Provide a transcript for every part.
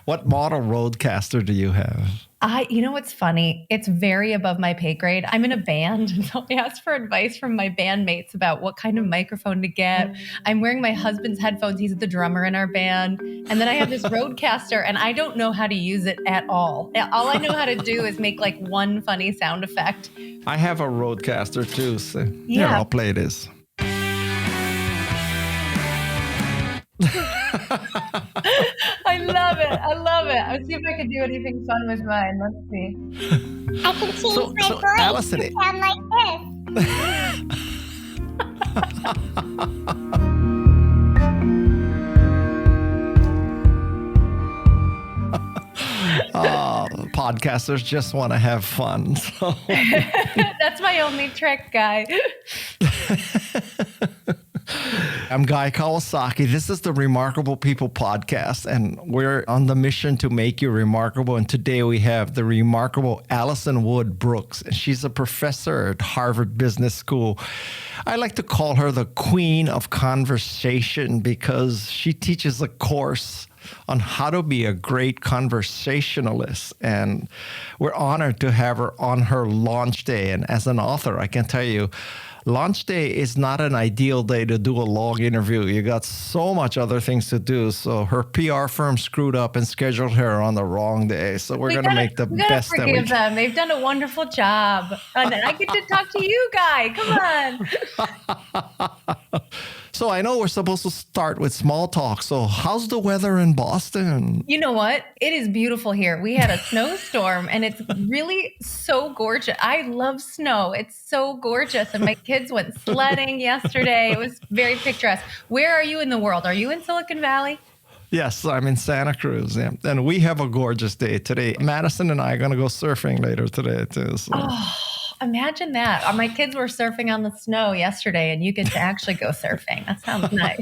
What model roadcaster do you have? You know what's funny? It's very above my pay grade. I'm in a band, and so I asked for advice from my bandmates about what kind of microphone to get. I'm wearing my husband's headphones. He's the drummer in our band. And then I have this roadcaster, and I don't know how to use it at all. All I know how to do is make like one funny sound effect. I have a roadcaster too, so here, Yeah. I'll play this. I love it. I love it. I'll see if I can do anything fun with mine. Let's see. I can change my voice Alison, to sound like podcasters just want to have fun. So. That's my only trick, Guy. I'm Guy Kawasaki. This is the Remarkable People podcast, and we're on the mission to make you remarkable. And today we have the remarkable Alison Wood Brooks. She's a professor at Harvard Business School. I like to call her the queen of conversation because she teaches a course on how to be a great conversationalist. And we're honored to have her on her launch day. And as an author, I can tell you, launch day is not an ideal day to do a long interview. You got so much other things to do. So her PR firm screwed up and scheduled her on the wrong day. So we're going to make the best that we can. Forgive them. They've done a wonderful job. And I get to talk to you, Guy. Come on. So I know we're supposed to start with small talk. So how's the weather in Boston? You know what? It is beautiful here. We had a snowstorm and it's really so gorgeous. I love snow. It's so gorgeous. And my kids went sledding yesterday. It was very picturesque. Where are you in the world? Are you in Silicon Valley? Yes, I'm in Santa Cruz. Yeah. And we have a gorgeous day today. Madison and I are going to go surfing later today too. So. Oh. Imagine that. My kids were surfing on the snow yesterday and you get to actually go surfing. That sounds nice.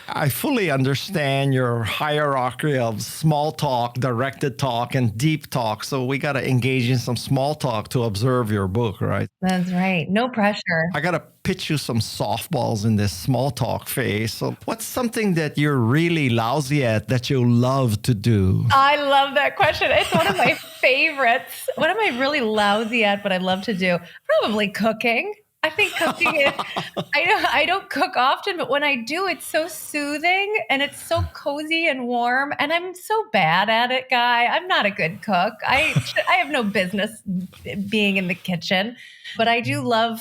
I fully understand your hierarchy of small talk, directed talk, and deep talk. So we got to engage in some small talk to observe your book, right? That's right. No pressure. I got to pitch you some softballs in this small talk phase. So what's something that you're really lousy at that you love to do? I love that question. It's one of my favorites. What am I really lousy at, but I love to do? Probably cooking. I think cooking is, I don't cook often, but when I do, it's so soothing and it's so cozy and warm. And I'm so bad at it, Guy. I'm not a good cook. I have no business being in the kitchen, but I do love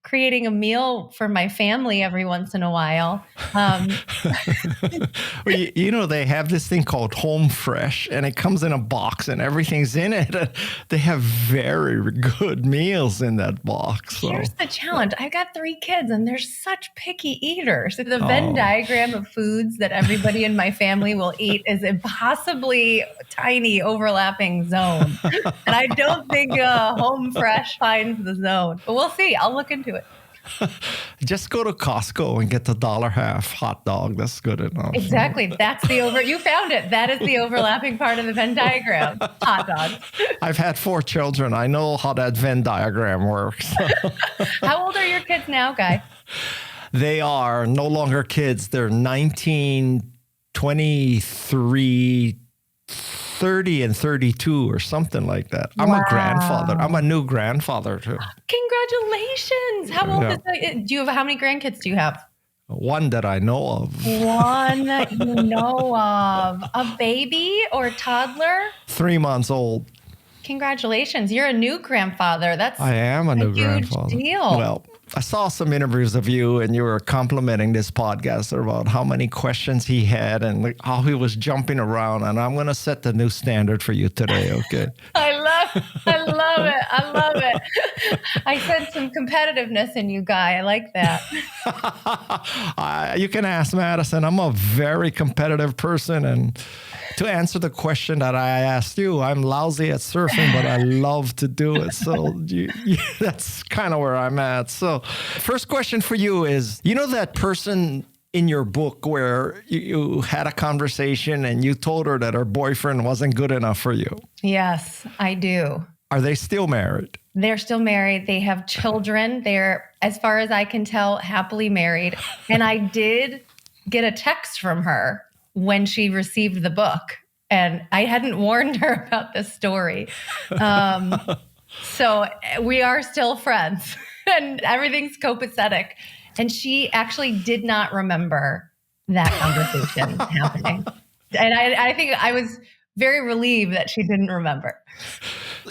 creating a meal for my family every once in a while. Well, you know, they have this thing called Home Fresh, and it comes in a box and everything's in it. They have very good meals in that box. So. Here's the challenge. I've got 3 kids and they're such picky eaters. The Venn diagram of foods that everybody in my family will eat is impossibly tiny overlapping zone. And I don't think Home Fresh finds the zone, but we'll see. I'll look into it. Just go to Costco and get the $1.50 hot dog. That's good enough. Exactly. That's you found it. That is the overlapping part of the Venn diagram. Hot dog. I've had 4 children. I know how that Venn diagram works. How old are your kids now, Guy? They are no longer kids. They're 19, 23, 30 and 32 or something like that. I'm a grandfather. I'm a new grandfather too. Congratulations. How old is how many grandkids do you have? One that I know of. One that you know of. A baby or a toddler? 3 months old. Congratulations. You're a new grandfather. I am a new grandfather. Huge deal. Well, I saw some interviews of you and you were complimenting this podcaster about how many questions he had and how he was jumping around. And I'm going to set the new standard for you today, okay? I love it. I love it. I sense some competitiveness in you, Guy. I like that. You can ask Madison. I'm a very competitive person. And to answer the question that I asked you, I'm lousy at surfing, but I love to do it. So that's kind of where I'm at. So first question for you is, you know that person in your book where you had a conversation and you told her that her boyfriend wasn't good enough for you? Yes, I do. Are they still married? They're still married. They have children. They're, as far as I can tell, happily married. And I did get a text from her when she received the book. And I hadn't warned her about this story. So we are still friends and everything's copacetic. And she actually did not remember that conversation happening. And I think I was very relieved that she didn't remember.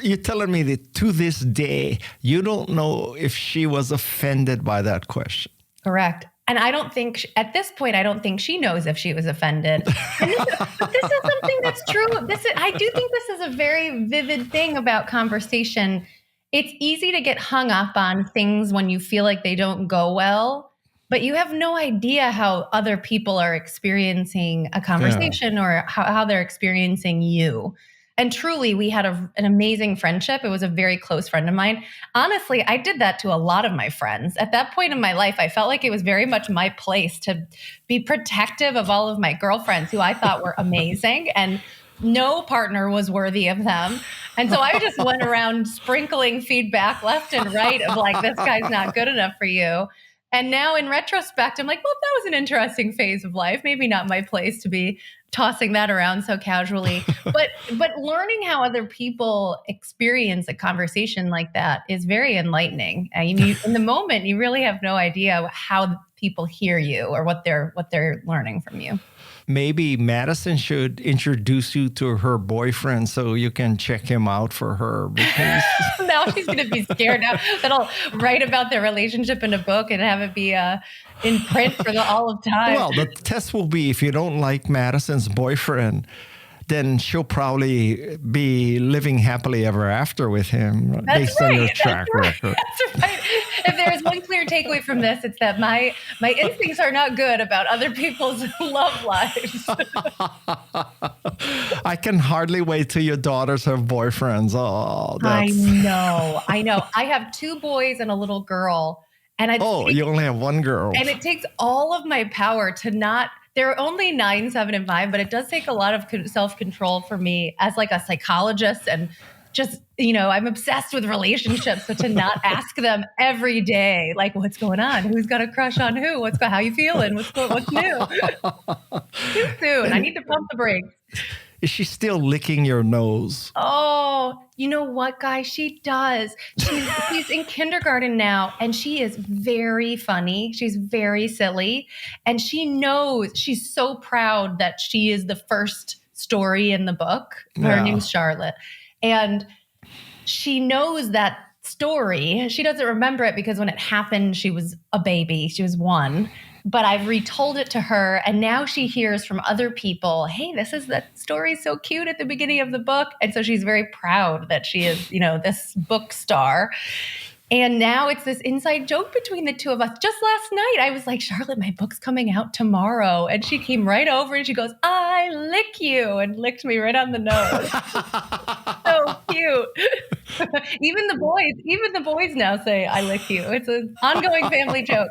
You're telling me that to this day, you don't know if she was offended by that question. Correct. And I don't think, at this point, I don't think she knows if she was offended. And this is something that's true. I do think this is a very vivid thing about conversation. It's easy to get hung up on things when you feel like they don't go well, but you have no idea how other people are experiencing a conversation or how they're experiencing you. And truly, we had an amazing friendship. It was a very close friend of mine. Honestly, I did that to a lot of my friends. At that point in my life, I felt like it was very much my place to be protective of all of my girlfriends who I thought were amazing, and no partner was worthy of them. And so I just went around sprinkling feedback left and right of like, this guy's not good enough for you. And now in retrospect, I'm like, well, that was an interesting phase of life. Maybe not my place to be tossing that around so casually. But learning how other people experience a conversation like that is very enlightening. In the moment, you really have no idea how people hear you or what they're learning from you. Maybe Madison should introduce you to her boyfriend so you can check him out for her. Because now she's going to be scared now that I'll write about their relationship in a book and have it be in print for all of time. Well, the test will be if you don't like Madison's boyfriend, then she'll probably be living happily ever after with him based on your track record. That's right. If there is one clear takeaway from this, it's that my instincts are not good about other people's love lives. I can hardly wait till your daughters have boyfriends. Oh, I know. I have 2 boys and a little girl. And you only have 1 girl. And it takes all of my power to not. They're only 9, 7, and 5, but it does take a lot of self-control for me as like a psychologist, and just, I'm obsessed with relationships. So to not ask them every day, like, what's going on? Who's got a crush on who? How you feeling? What's new? Too soon. I need to pump the brakes. Is she still licking your nose? Oh, you know what, Guy? She does. She's in kindergarten now, and she is very funny. She's very silly, and she knows. She's so proud that she is the first story in the book. Her name's Charlotte, and she knows that story. She doesn't remember it because when it happened, she was a baby. She was 1. But I've retold it to her, and now she hears from other people, hey, that story's so cute at the beginning of the book. And so she's very proud that she is, this book star. And now it's this inside joke between the 2 of us. Just last night, I was like, Charlotte, my book's coming out tomorrow. And she came right over and she goes, I lick you, and licked me right on the nose. So cute. Even the boys now say, I lick you. It's an ongoing family joke.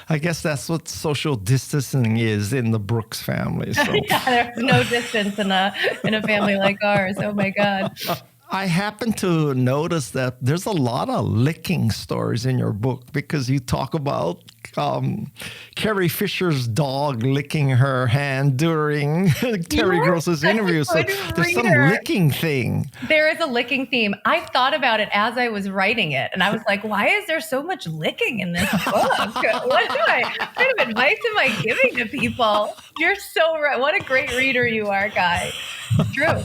I guess that's what social distancing is in the Brooks family. So. Yeah, there's no distance in a family like ours. Oh my God. I happen to notice that there's a lot of licking stories in your book because you talk about Carrie Fisher's dog licking her hand during Terry Gross's interview. So there's some licking thing. There is a licking theme. I thought about it as I was writing it, and I was like, why is there so much licking in this book? What kind of advice am I giving to people? You're so right. What a great reader you are, Guy. It's true.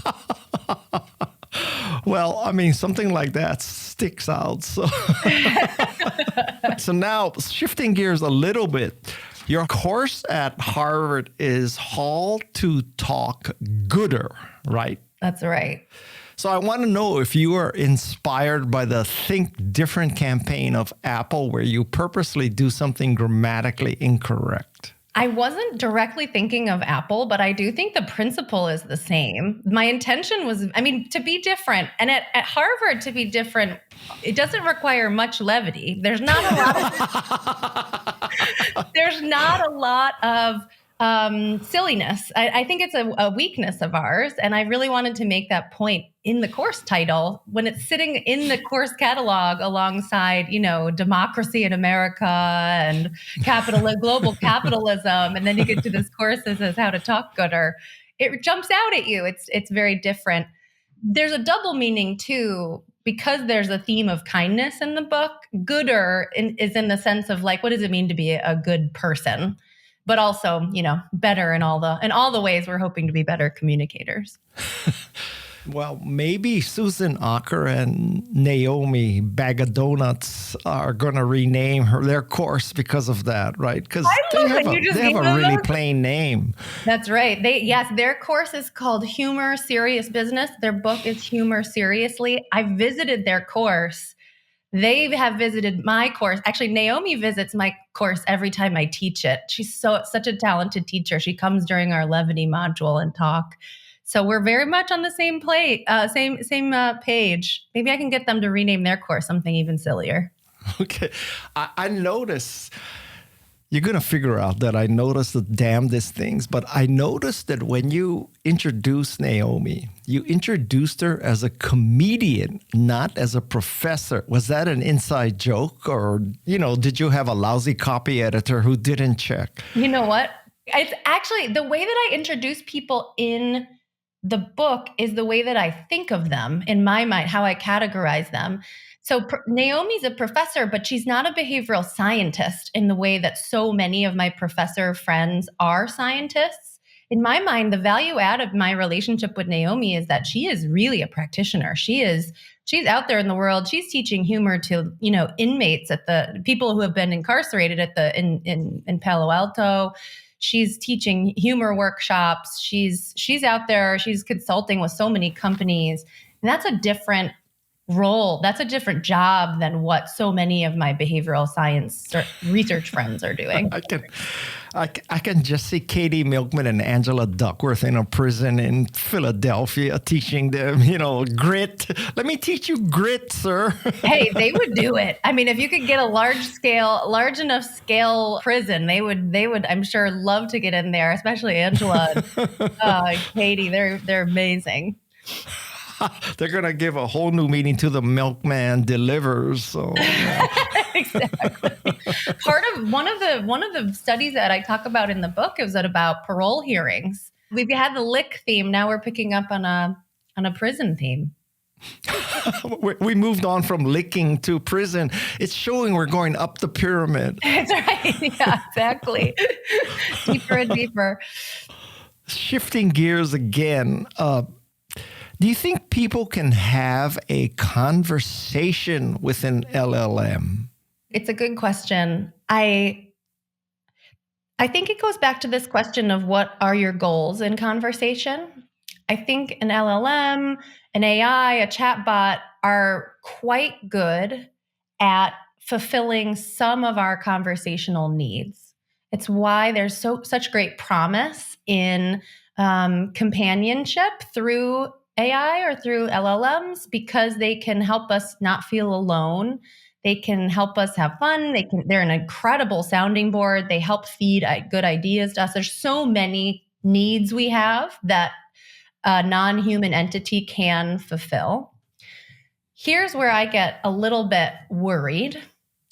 Well, I mean, something like that sticks out. So, so now shifting gears a little bit, your course at Harvard is How to Talk Gooder, right? That's right. So I want to know if you are inspired by the Think Different campaign of Apple, where you purposely do something grammatically incorrect. I wasn't directly thinking of Apple, but I do think the principle is the same. My intention was, to be different. And at Harvard, to be different, it doesn't require much levity. There's not a lot of silliness. I think it's a weakness of ours. And I really wanted to make that point in the course title when it's sitting in the course catalog alongside, democracy in America and global capitalism. And then you get to this course that says how to talk gooder. It jumps out at you. It's very different. There's a double meaning too, because there's a theme of kindness in the book. Gooder is in the sense of like, what does it mean to be a good person? But also, better in all the ways we're hoping to be better communicators. Well, maybe Susan Acker and Naomi Bag of Donuts are going to rename their course because of that, right? Because they have a really plain name. That's right. Their course is called Humor Serious Business. Their book is Humor Seriously. I visited their course. They have visited my course. Actually, Naomi visits my course every time I teach it. She's such a talented teacher. She comes during our levity module and talk. So we're very much on the same page. Maybe I can get them to rename their course something even sillier. Okay. I notice, you're going to figure out that I noticed the damnedest things, but I noticed that when you introduced Naomi, you introduced her as a comedian, not as a professor. Was that an inside joke? Or, did you have a lousy copy editor who didn't check? You know what? It's actually the way that I introduce people in the book is the way that I think of them in my mind, how I categorize them. So Naomi's a professor, but she's not a behavioral scientist in the way that so many of my professor friends are scientists. In my mind, the value add of my relationship with Naomi is that she is really a practitioner. She's out there in the world. She's teaching humor to, inmates at the people who have been incarcerated in Palo Alto. She's teaching humor workshops. She's out there. She's consulting with so many companies. And that's a different role. That's a different job than what so many of my behavioral science research friends are doing. I can just see Katie Milkman and Angela Duckworth in a prison in Philadelphia teaching them, grit. Let me teach you grit, sir. Hey, they would do it. I mean, if you could get a large enough scale prison, they would, I'm sure, love to get in there, especially Angela and Katie. They're amazing. They're going to give a whole new meaning to the milkman delivers. So exactly. One of the studies that I talk about in the book is about parole hearings. We've had the lick theme. Now we're picking up on a prison theme. We moved on from licking to prison. It's showing we're going up the pyramid. That's right. Yeah, exactly. Deeper and deeper. Shifting gears again. Do you think people can have a conversation with an LLM? It's a good question. I think it goes back to this question of what are your goals in conversation? I think an LLM, an AI, a chatbot are quite good at fulfilling some of our conversational needs. It's why there's such great promise in companionship through AI or through LLMs, because they can help us not feel alone. They can help us have fun. They're an incredible sounding board. They help feed good ideas to us. There's so many needs we have that a non-human entity can fulfill. Here's where I get a little bit worried.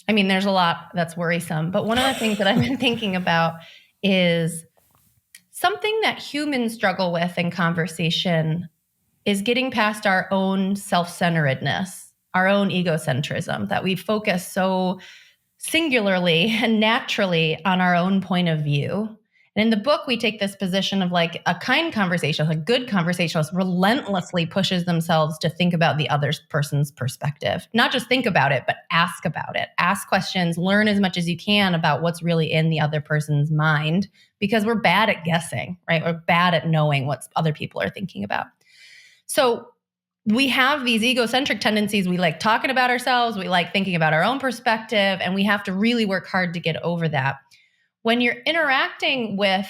I mean, there's a lot that's worrisome, but one of the things that I've been thinking about is something that humans struggle with in conversation is getting past our own self-centeredness, our own egocentrism, that we focus so singularly and naturally on our own point of view. And in the book, we take this position of like a kind conversationalist, a good conversationalist relentlessly pushes themselves to think about the other person's perspective. Not just think about it, but ask about it. Ask questions, learn as much as you can about what's really in the other person's mind, because we're bad at guessing, right? We're bad at knowing what other people are thinking about. So we have these egocentric tendencies. We like talking about ourselves. We like thinking about our own perspective, and we have to really work hard to get over that. When you're interacting with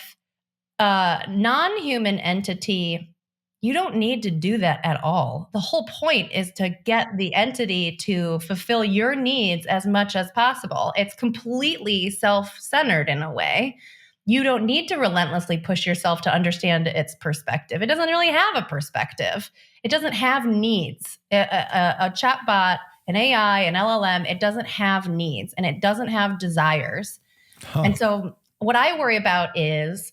a non-human entity, you don't need to do that at all. The whole point is to get the entity to fulfill your needs as much as possible. It's completely self-centered in a way. you don't need to relentlessly push yourself to understand its perspective. It doesn't really have a perspective. It doesn't have needs. A chatbot, an AI, an LLM, it doesn't have needs and it doesn't have desires. And so what I worry about is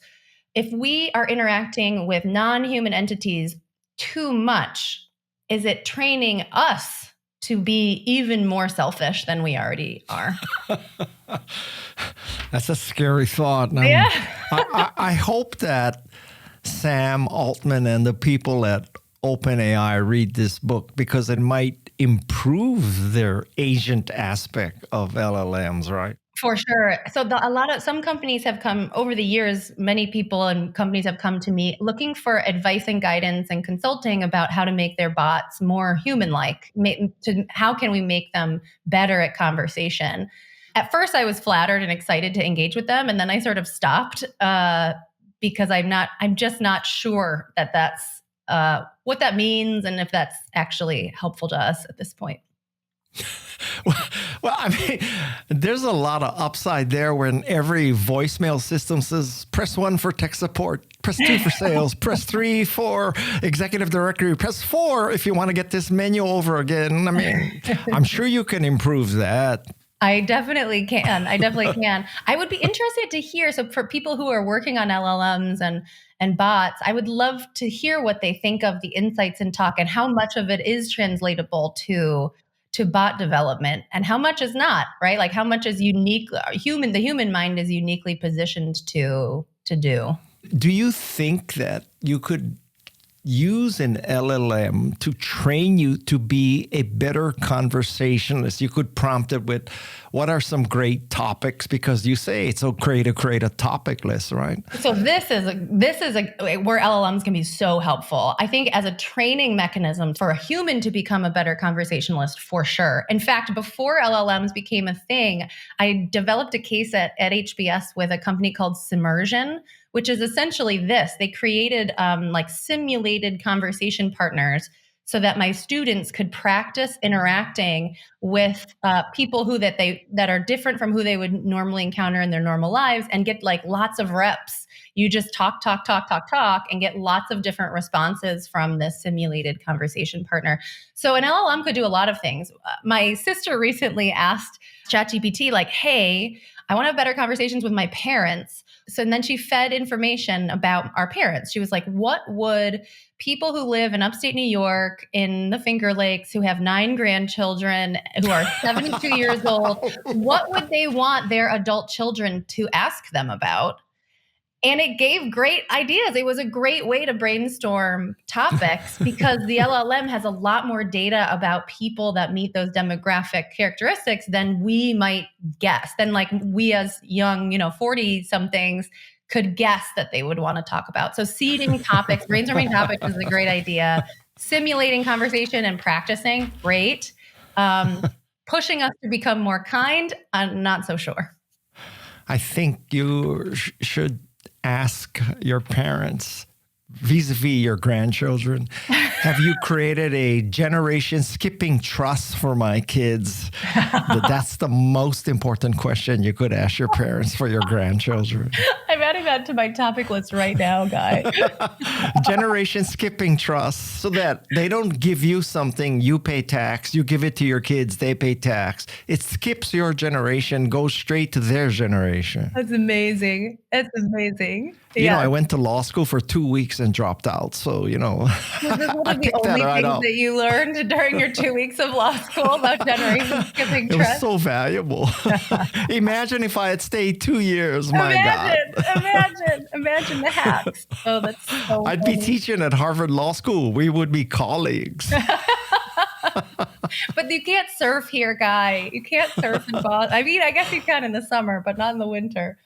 if we are interacting with non-human entities too much, is it training us to be even more selfish than we already are? That's a scary thought. Yeah. I hope that Sam Altman and the people at OpenAI read this book because it might improve their agent aspect of LLMs, right? For sure. So some companies have come over the years, many people and companies have come to me looking for advice and guidance and consulting about how to make their bots more human-like. How can we make them better at conversation? At first, I was flattered and excited to engage with them. And then I sort of stopped because I'm just not sure that that's what that means and if that's actually helpful to us at this point. Well, I mean, there's a lot of upside there when every voicemail system says, press 1 for tech support, press 2 for sales, press 3 for executive directory, press 4 if you want to get this menu over again. I mean, I'm sure you can improve that. I definitely can. I would be interested to hear. So for people who are working on LLMs and bots, I would love to hear what they think of the insights in talk and how much of it is translatable to bot development and how much is not, right? Like how much is unique, the human mind is uniquely positioned to do. Do you think that you could use an LLM to train you to be a better conversationalist? You could prompt it with, what are some great topics? Because you say it's okay to create a topic list, right? So this is where LLMs can be so helpful. I think as a training mechanism for a human to become a better conversationalist, for sure. In fact, before LLMs became a thing, I developed a case at HBS with a company called Submersion, which is essentially this. They created like simulated conversation partners so that my students could practice interacting with people that are different from who they would normally encounter in their normal lives and get like lots of reps. You just talk, and get lots of different responses from this simulated conversation partner. So an LLM could do a lot of things. My sister recently asked ChatGPT, like, hey, I want to have better conversations with my parents. So and then she fed information about our parents. She was like, what would people who live in upstate New York in the Finger Lakes who have 9 grandchildren who are 72 years old, what would they want their adult children to ask them about? And it gave great ideas. It was a great way to brainstorm topics because the LLM has a lot more data about people that meet those demographic characteristics than we might guess, than like we as young, 40-somethings could guess that they would want to talk about. So seeding topics, brainstorming topics is a great idea. Simulating conversation and practicing, great. Pushing us to become more kind, I'm not so sure. I think you should ask your parents vis-a-vis your grandchildren, have you created a generation skipping trust for my kids? That's the most important question you could ask your parents for your grandchildren. I'm adding that to my topic list right now, Guy. Generation skipping trust, so that they don't give you something, you pay tax, you give it to your kids, they pay tax. It skips your generation, goes straight to their generation. That's amazing. I went to law school for 2 weeks and dropped out. So, Was this one of the only things that you learned during your 2 weeks of law school about generation skipping trust? It was so valuable. Imagine if I had stayed 2 years. My God. Imagine the hacks. Oh, that's so I'd be teaching at Harvard Law School. We would be colleagues. But you can't surf here, Guy. You can't surf in Boston. I mean, I guess you can in the summer, but not in the winter.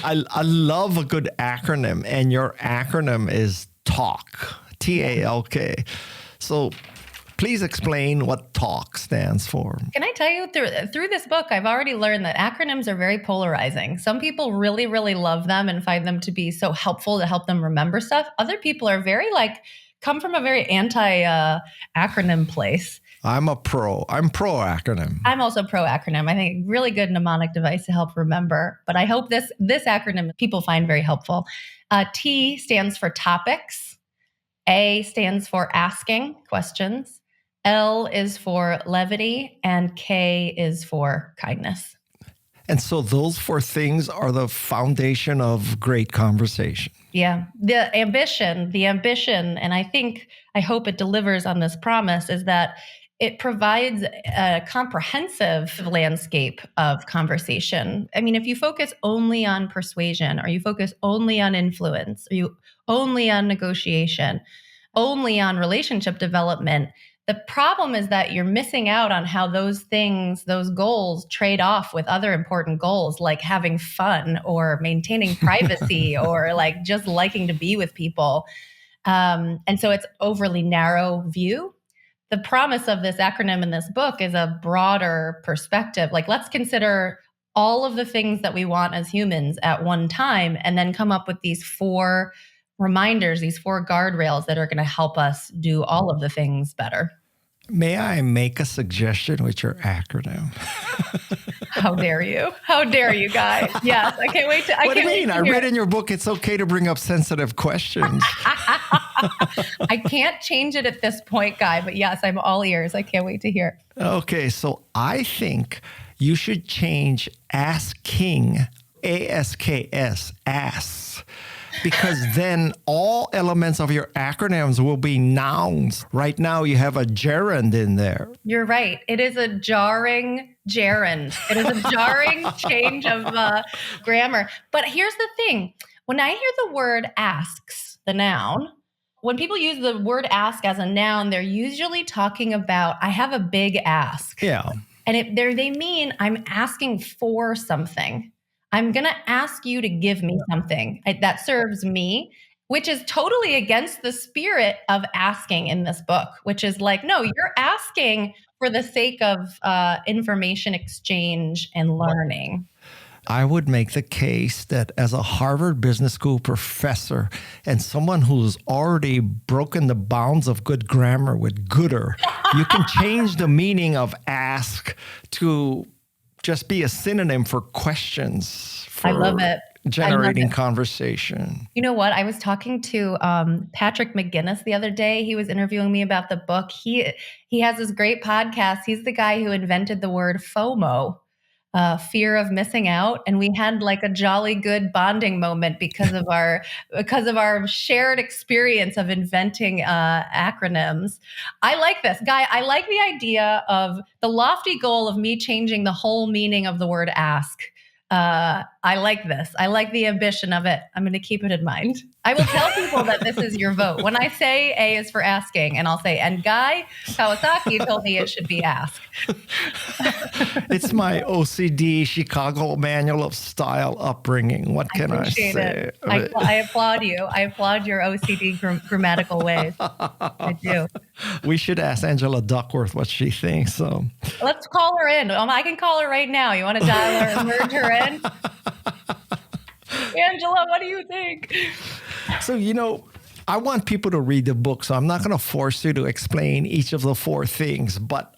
I love a good acronym, and your acronym is TALK, TALK. So please explain what TALK stands for. Can I tell you, through this book, I've already learned that acronyms are very polarizing. Some people really, really love them and find them to be so helpful to help them remember stuff. Other people are very come from a very anti-acronym place. I'm pro acronym. I'm also pro acronym. I think really good mnemonic device to help remember. But I hope this acronym people find very helpful. T stands for topics. A stands for asking questions. L is for levity, and K is for kindness. And so those 4 things are the foundation of great conversation. Yeah. The ambition, and I hope it delivers on this promise, is that it provides a comprehensive landscape of conversation. I mean, if you focus only on persuasion, or you focus only on influence, or you only on negotiation, only on relationship development, the problem is that you're missing out on how those things, those goals, trade off with other important goals, like having fun or maintaining privacy or like just liking to be with people. And so it's overly narrow view. The promise of this acronym in this book is a broader perspective. Like, let's consider all of the things that we want as humans at one time, and then come up with these 4 reminders, these 4 guardrails that are going to help us do all of the things better. May I make a suggestion with your acronym? How dare you? How dare you, Guy? Yes, I can't wait to. What do you mean? I read in your book it's okay to bring up sensitive questions. I can't change it at this point, Guy, but yes, I'm all ears. I can't wait to hear. Okay, so I think you should change asking, ASKS, ask. Because then all elements of your acronyms will be nouns. Right now, you have a gerund in there. You're right. It is a jarring gerund. It is a jarring change of grammar. But here's the thing. When I hear the word asks, the noun, when people use the word ask as a noun, they're usually talking about, I have a big ask. Yeah. And they mean I'm asking for something. I'm going to ask you to give me something that serves me, which is totally against the spirit of asking in this book, which is like, no, you're asking for the sake of information exchange and learning. I would make the case that as a Harvard Business School professor and someone who's already broken the bounds of good grammar with gooder, you can change the meaning of ask to just be a synonym for questions. For I love it. Generating conversation. You know what? I was talking to Patrick McGinnis the other day. He was interviewing me about the book. He has this great podcast. He's the guy who invented the word FOMO, fear of missing out. And we had like a jolly good bonding moment because of our shared experience of inventing acronyms. I like this, Guy. I like the idea of the lofty goal of me changing the whole meaning of the word ask. I like this. I like the ambition of it. I'm going to keep it in mind. I will tell people that this is your vote. When I say A is for asking, and I'll say, and Guy Kawasaki told me it should be ask. It's my OCD Chicago Manual of Style upbringing. What can I say? I applaud you. I applaud your OCD grammatical ways. I do. We should ask Angela Duckworth what she thinks. So let's call her in. I can call her right now. You want to dial her and merge her in? Angela, what do you think? So, I want people to read the book, so I'm not going to force you to explain each of the 4 things, but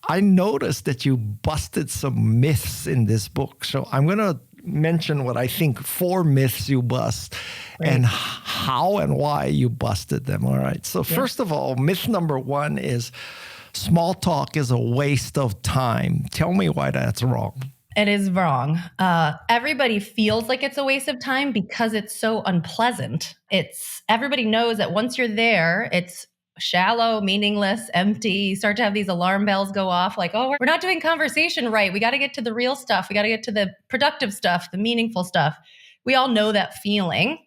I noticed that you busted some myths in this book. So I'm going to mention what I think 4 myths you bust and how and why you busted them. All right. So first of all, myth number 1 is small talk is a waste of time. Tell me why that's wrong. It is wrong. Everybody feels like it's a waste of time because it's so unpleasant. Everybody knows that once you're there, it's shallow, meaningless, empty. You start to have these alarm bells go off like, oh, we're not doing conversation right. We got to get to the real stuff. We got to get to the productive stuff, the meaningful stuff. We all know that feeling.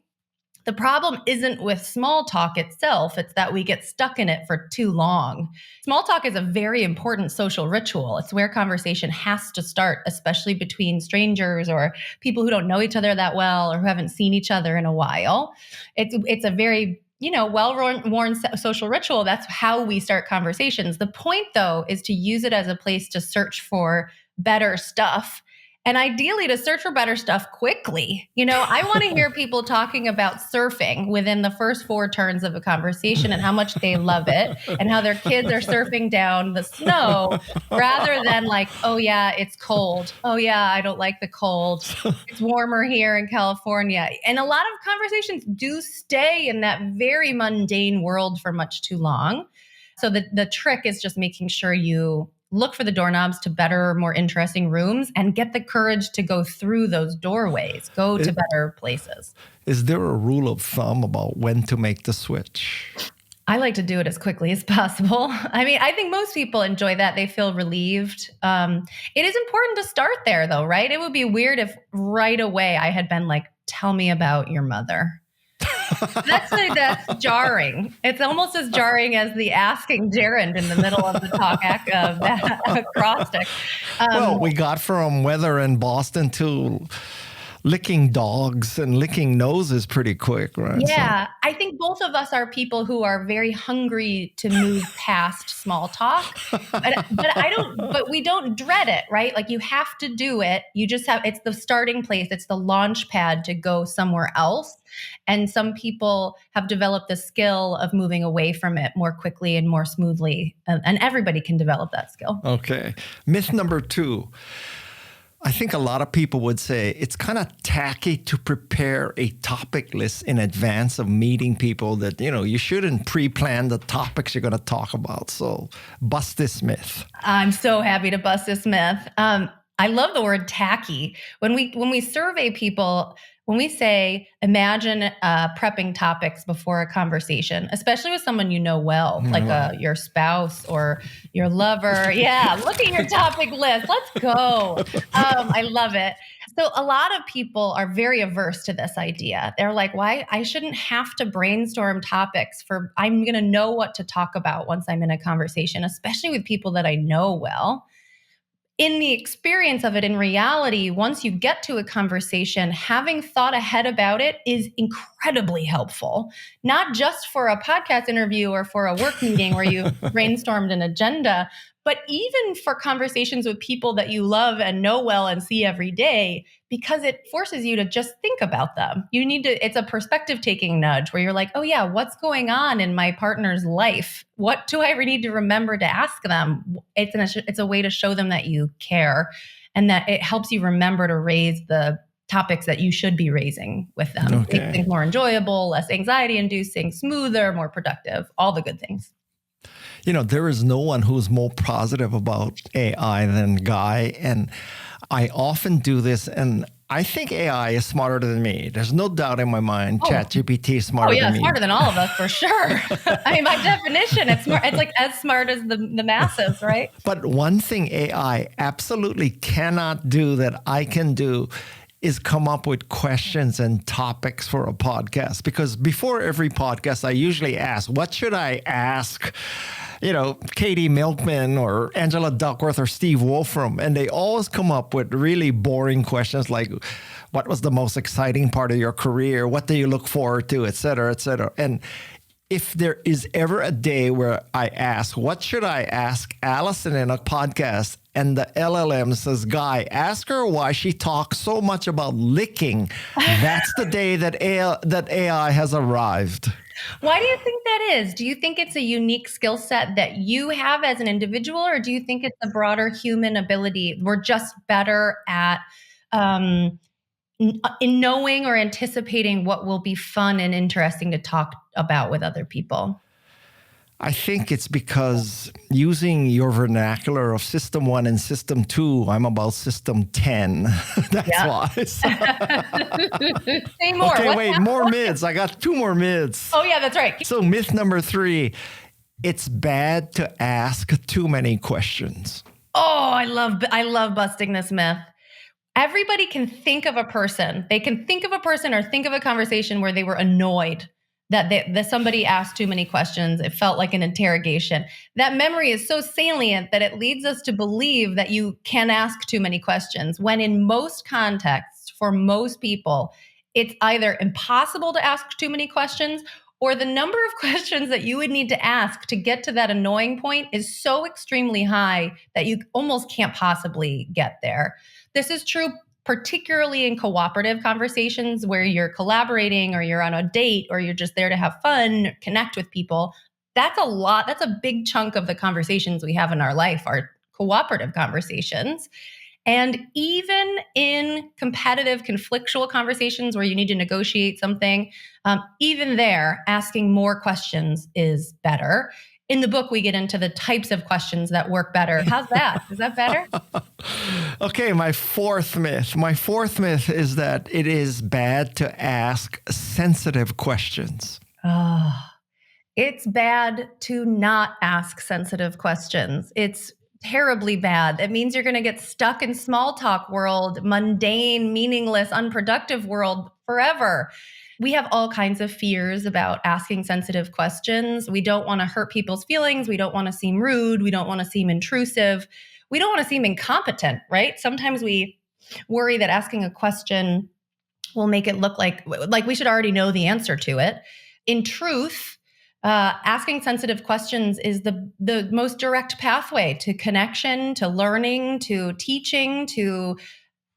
The problem isn't with small talk itself. It's that we get stuck in it for too long. Small talk is a very important social ritual. It's where conversation has to start, especially between strangers or people who don't know each other that well or who haven't seen each other in a while. It's a very well-worn social ritual. That's how we start conversations. The point, though, is to use it as a place to search for better stuff and ideally to search for better stuff quickly. I want to hear people talking about surfing within the first 4 turns of a conversation and how much they love it and how their kids are surfing down the snow rather than like, oh yeah, it's cold. Oh yeah, I don't like the cold. It's warmer here in California. And a lot of conversations do stay in that very mundane world for much too long. So the trick is just making sure you look for the doorknobs to better, more interesting rooms and get the courage to go through those doorways, go to better places. Is there a rule of thumb about when to make the switch? I like to do it as quickly as possible. I mean, I think most people enjoy that. They feel relieved. It is important to start there though, right? It would be weird if right away I had been like, tell me about your mother. That's jarring. It's almost as jarring as the asking gerund in the middle of the talk of that acrostic. Well, we got from weather in Boston to licking dogs and licking noses pretty quick, right? Yeah, I think both of us are people who are very hungry to move past small talk, but we don't dread it, right? Like you have to do it. It's the starting place. It's the launch pad to go somewhere else. And some people have developed the skill of moving away from it more quickly and more smoothly. And everybody can develop that skill. Okay. Myth number 2. I think a lot of people would say it's kind of tacky to prepare a topic list in advance of meeting people that, you shouldn't pre-plan the topics you're going to talk about. So bust this myth. I'm so happy to bust this myth. I love the word tacky. When we survey people, when we say, imagine prepping topics before a conversation, especially with someone you know well, like your spouse or your lover. Yeah, look at your topic list. Let's go. I love it. So a lot of people are very averse to this idea. They're like, why? I shouldn't have to brainstorm topics I'm going to know what to talk about once I'm in a conversation, especially with people that I know well. In the experience of it, in reality, once you get to a conversation, having thought ahead about it is incredibly helpful, not just for a podcast interview or for a work meeting where you brainstormed an agenda, but even for conversations with people that you love and know well and see every day, because it forces you to just think about them. It's a perspective taking nudge where you're like, oh yeah, what's going on in my partner's life? What do I need to remember to ask them? It's a way to show them that you care and that it helps you remember to raise the topics that you should be raising with them. Okay. Make things more enjoyable, less anxiety inducing, smoother, more productive, all the good things. There is no one who's more positive about AI than Guy. And I often do this, and I think AI is smarter than me. There's no doubt in my mind ChatGPT is smarter than me. Smarter than all of us, for sure. I mean, by definition, it's smart. It's like as smart as the masses, right? But one thing AI absolutely cannot do that I can do is come up with questions and topics for a podcast. Because before every podcast, I usually ask, what should I ask? Katie Milkman or Angela Duckworth or Steve Wolfram. And they always come up with really boring questions like, what was the most exciting part of your career? What do you look forward to, et cetera, et cetera. And if there is ever a day where I ask, what should I ask Alison in a podcast? And the LLM says, Guy, ask her why she talks so much about licking. That's the day that AI has arrived. Why do you think that is? Do you think it's a unique skill set that you have as an individual, or do you think it's a broader human ability? We're just better at in knowing or anticipating what will be fun and interesting to talk about with other people? I think it's because using your vernacular of System 1 and System 2, I'm about System 10. That's why. Say more. Okay, wait, more myths. I got 2 more myths. Oh, yeah, that's right. So myth number 3, it's bad to ask too many questions. Oh, I love busting this myth. Everybody can think of a person. They can think of a person or think of a conversation where they were annoyed that somebody asked too many questions. It felt like an interrogation. That memory is so salient that it leads us to believe that you can ask too many questions, when in most contexts, for most people, it's either impossible to ask too many questions, or the number of questions that you would need to ask to get to that annoying point is so extremely high that you almost can't possibly get there. This is true particularly in cooperative conversations where you're collaborating or you're on a date or you're just there to have fun, connect with people. That's a lot. That's a big chunk of the conversations we have in our life are cooperative conversations. And even in competitive, conflictual conversations where you need to negotiate something, even there, asking more questions is better. In the book, we get into the types of questions that work better. How's that? Is that better? Okay, my fourth myth. My fourth myth is that it is bad to ask sensitive questions. Oh, it's bad to not ask sensitive questions. It's terribly bad. It means you're going to get stuck in small talk world, mundane, meaningless, unproductive world forever. We have all kinds of fears about asking sensitive questions. We don't want to hurt people's feelings. We don't want to seem rude. We don't want to seem intrusive. We don't want to seem incompetent, right? Sometimes we worry that asking a question will make it look like we should already know the answer to it. In truth, asking sensitive questions is the most direct pathway to connection, to learning, to teaching, to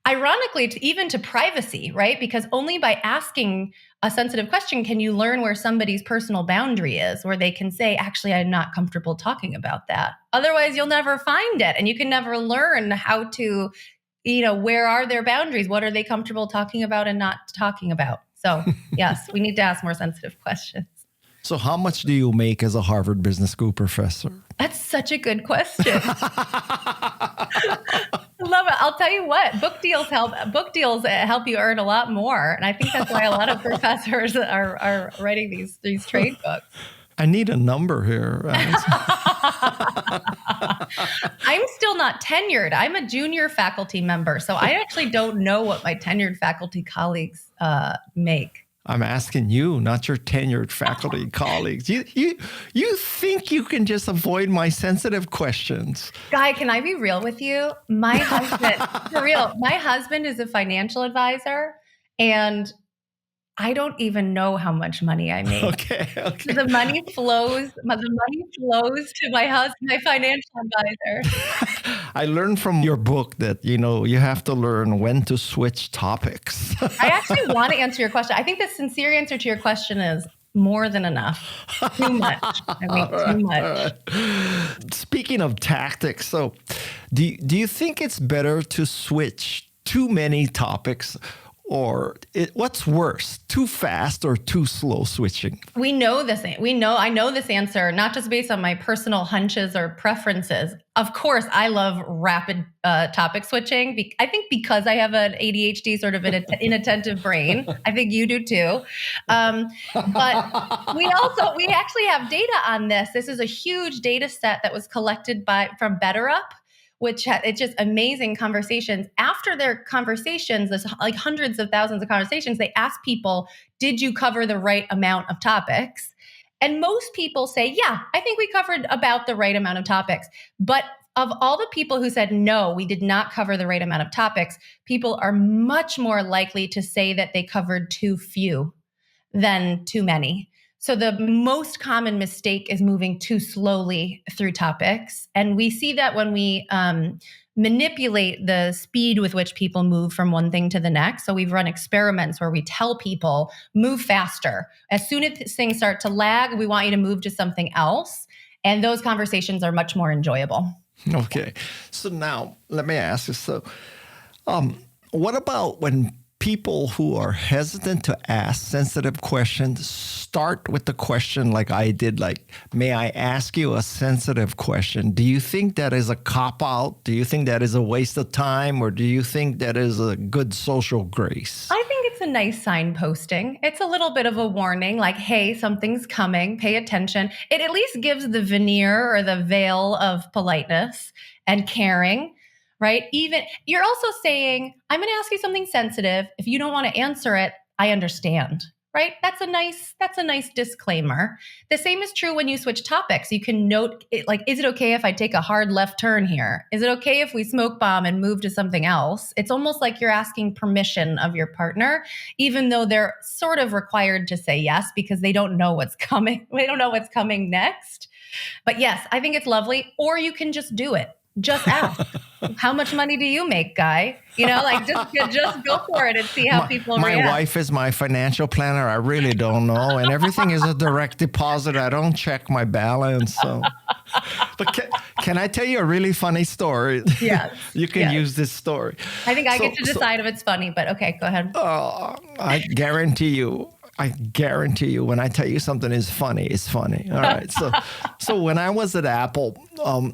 ironically, even to privacy, right? Because only by asking a sensitive question can you learn where somebody's personal boundary is, where they can say, actually, I'm not comfortable talking about that. Otherwise, you'll never find it. And you can never learn how to, where are their boundaries? What are they comfortable talking about and not talking about? So yes, we need to ask more sensitive questions. So how much do you make as a Harvard Business School professor? That's such a good question. I love it. I'll tell you what, book deals help you earn a lot more. And I think that's why a lot of professors are writing these trade books. I need a number here. I'm still not tenured. I'm a junior faculty member. So I actually don't know what my tenured faculty colleagues make. I'm asking you, not your tenured faculty colleagues. You think you can just avoid my sensitive questions? Guy, can I be real with you? My husband, for real, my husband is a financial advisor, and I don't even know how much money I make. Okay. The money flows to my financial advisor. I learned from your book that, you have to learn when to switch topics. I actually want to answer your question. I think the sincere answer to your question is more than enough. Too much. Too much. Speaking of tactics, so do you think it's better to switch too many topics? Or what's worse, too fast or too slow switching? I know this answer, not just based on my personal hunches or preferences. Of course, I love rapid topic switching. I think because I have an ADHD, sort of an inattentive brain. I think you do too. But we actually have data on this. This is a huge data set that was collected from BetterUp, which it's just amazing conversations. After their conversations, there's like hundreds of thousands of conversations, they ask people, did you cover the right amount of topics? And most people say, yeah, I think we covered about the right amount of topics. But of all the people who said, no, we did not cover the right amount of topics, people are much more likely to say that they covered too few than too many. So the most common mistake is moving too slowly through topics. And we see that when we manipulate the speed with which people move from one thing to the next. So we've run experiments where we tell people, move faster. As soon as things start to lag, we want you to move to something else. And those conversations are much more enjoyable. Okay. So now let me ask you, so what about when people who are hesitant to ask sensitive questions start with the question like I did, like, may I ask you a sensitive question? Do you think that is a cop-out? Do you think that is a waste of time? Or do you think that is a good social grace? I think it's a nice signposting. It's a little bit of a warning, like, hey, something's coming, pay attention. It at least gives the veneer or the veil of politeness and caring. Right? Even you're also saying, I'm going to ask you something sensitive. If you don't want to answer it, I understand. Right? That's a nice disclaimer. The same is true when you switch topics. You can note it, like, is it okay if I take a hard left turn here? Is it okay if we smoke bomb and move to something else? It's almost like you're asking permission of your partner, even though they're sort of required to say yes because they don't know what's coming. They don't know what's coming next. But yes, I think it's lovely. Or you can just do it. Just ask. how much money do you make, Guy? Like just go for it and see how people my react. wife is my financial planner. I really don't know. And everything is a direct deposit. I don't check my balance. So, but can I tell you a really funny story? Yes. You can use this story. I think I get to decide if it's funny, but okay, go ahead. I guarantee you, when I tell you something is funny, it's funny. All right. So when I was at Apple,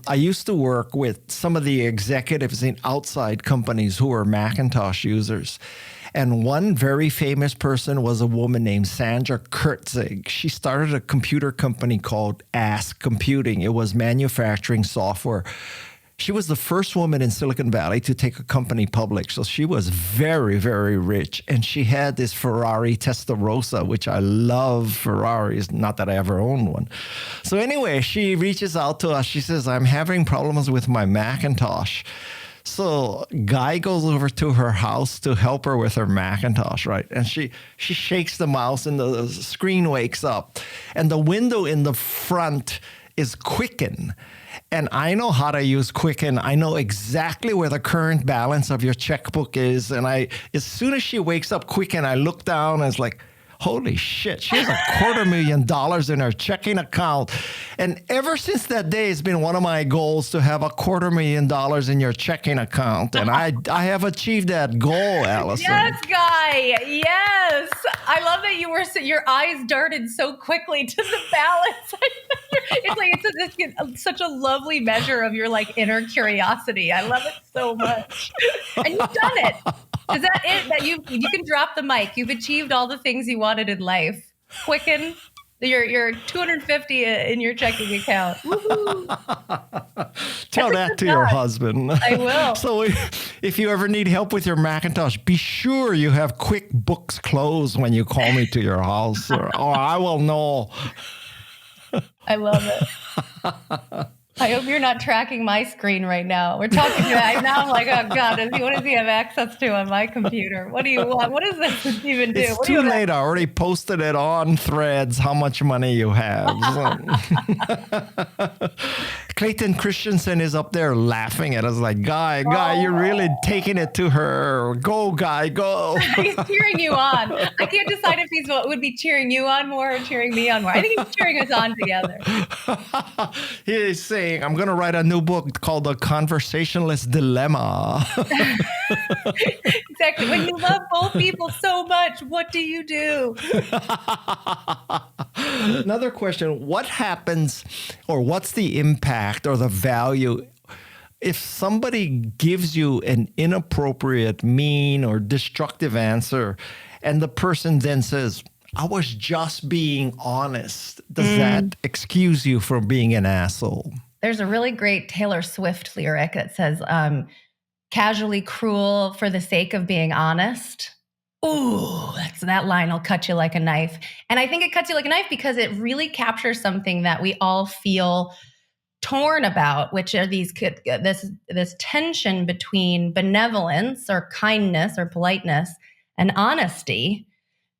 I used to work with some of the executives in outside companies who were Macintosh users. And one very famous person was a woman named Sandra Kurtzig. She started a computer company called Ask Computing. It was manufacturing software. She was the first woman in Silicon Valley to take a company public. So she was very, very rich. And she had this Ferrari Testarossa, which I love Ferraris. Not that I ever owned one. So anyway, she reaches out to us. She says, I'm having problems with my Macintosh. So Guy goes over to her house to help her with her Macintosh, right? And she shakes the mouse and the screen wakes up. And the window in the front is Quicken. And I know how to use Quicken. I know exactly where the current balance of your checkbook is. And as soon as she wakes up, Quicken, I look down and it's like, holy shit, she has $250,000 in her checking account. And ever since that day, it's been one of my goals to have $250,000 in your checking account. And I have achieved that goal, Alison. Yes, Guy. Yes. I love that your eyes darted so quickly to the balance. It's such a lovely measure of your inner curiosity. I love it so much. And you've done it. Is that it? That you can drop the mic. You've achieved all the things you wanted in life. Quicken, your $250 in your checking account. Tell that to your husband. I will. So if you ever need help with your Macintosh, be sure you have QuickBooks closed when you call me to your house, or I will know. I love it. I hope you're not tracking my screen right now. We're talking about now. I'm like, oh God, what does he have access to on my computer? What do you want? What does this even do? It's too late. I already posted it on Threads how much money you have. Clayton Christensen is up there laughing at us like, Guy, you're really taking it to her. Go, Guy, go. He's cheering you on. I can't decide if he would be cheering you on more or cheering me on more. I think he's cheering us on together. He is saying, I'm going to write a new book called The Conversationalist Dilemma. Exactly. When you love both people so much, what do you do? Another question. What happens, or what's the impact or the value if somebody gives you an inappropriate, mean, or destructive answer, and the person then says, I was just being honest? Does that excuse you from being an asshole? There's a really great Taylor Swift lyric that says, casually cruel for the sake of being honest. Ooh, that line will cut you like a knife. And I think it cuts you like a knife because it really captures something that we all feel torn about, which are this tension between benevolence or kindness or politeness and honesty.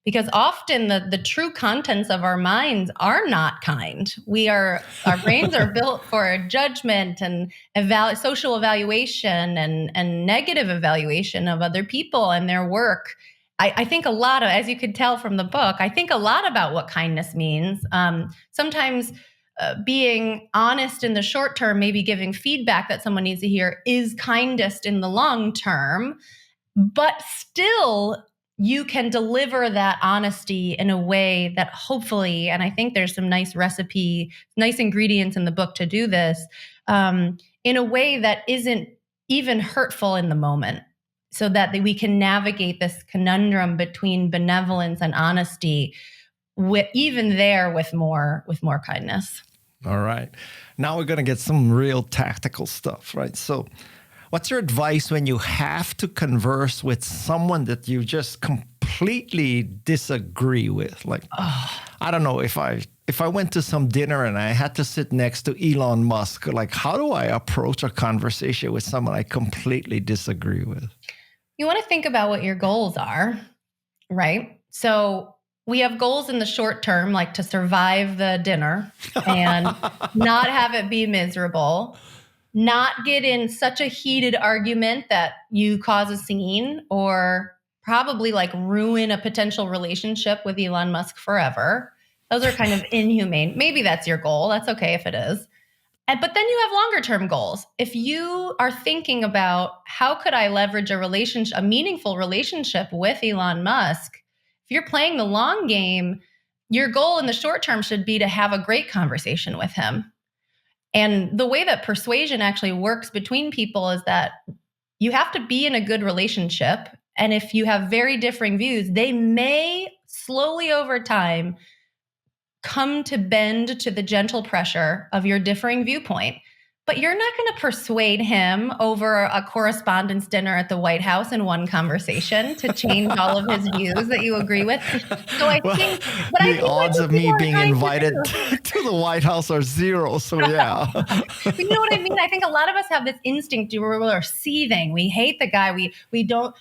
Because often the true contents of our minds are not kind. Our brains are built for judgment and social evaluation and negative evaluation of other people and their work. I think a lot of, as you could tell from the book, I think a lot about what kindness means. Sometimes being honest in the short term, maybe giving feedback that someone needs to hear, is kindest in the long term, but still you can deliver that honesty in a way that hopefully, and I think there's some nice ingredients in the book to do this, in a way that isn't even hurtful in the moment, so that we can navigate this conundrum between benevolence and honesty, with more kindness. All right. Now we're going to get some real tactical stuff, right? So what's your advice when you have to converse with someone that you just completely disagree with? Like, I don't know, if I went to some dinner and I had to sit next to Elon Musk, like, how do I approach a conversation with someone I completely disagree with? You want to think about what your goals are, right? So we have goals in the short term, like to survive the dinner and not have it be miserable. not get in such a heated argument that you cause a scene or probably like ruin a potential relationship with Elon Musk forever. Those are kind of inhumane. Maybe that's your goal. That's okay if it is. But then you have longer term goals. If you are thinking about how could I leverage a meaningful relationship with Elon Musk, if you're playing the long game, your goal in the short term should be to have a great conversation with him. And the way that persuasion actually works between people is that you have to be in a good relationship. And if you have very differing views, they may slowly over time come to bend to the gentle pressure of your differing viewpoint. But you're not going to persuade him over a correspondence dinner at the White House in one conversation to change all of his views that you agree with. So I think the odds of me being invited to the White House are zero. So yeah. But you know what I mean? I think a lot of us have this instinct where we're seething. We hate the guy. We don't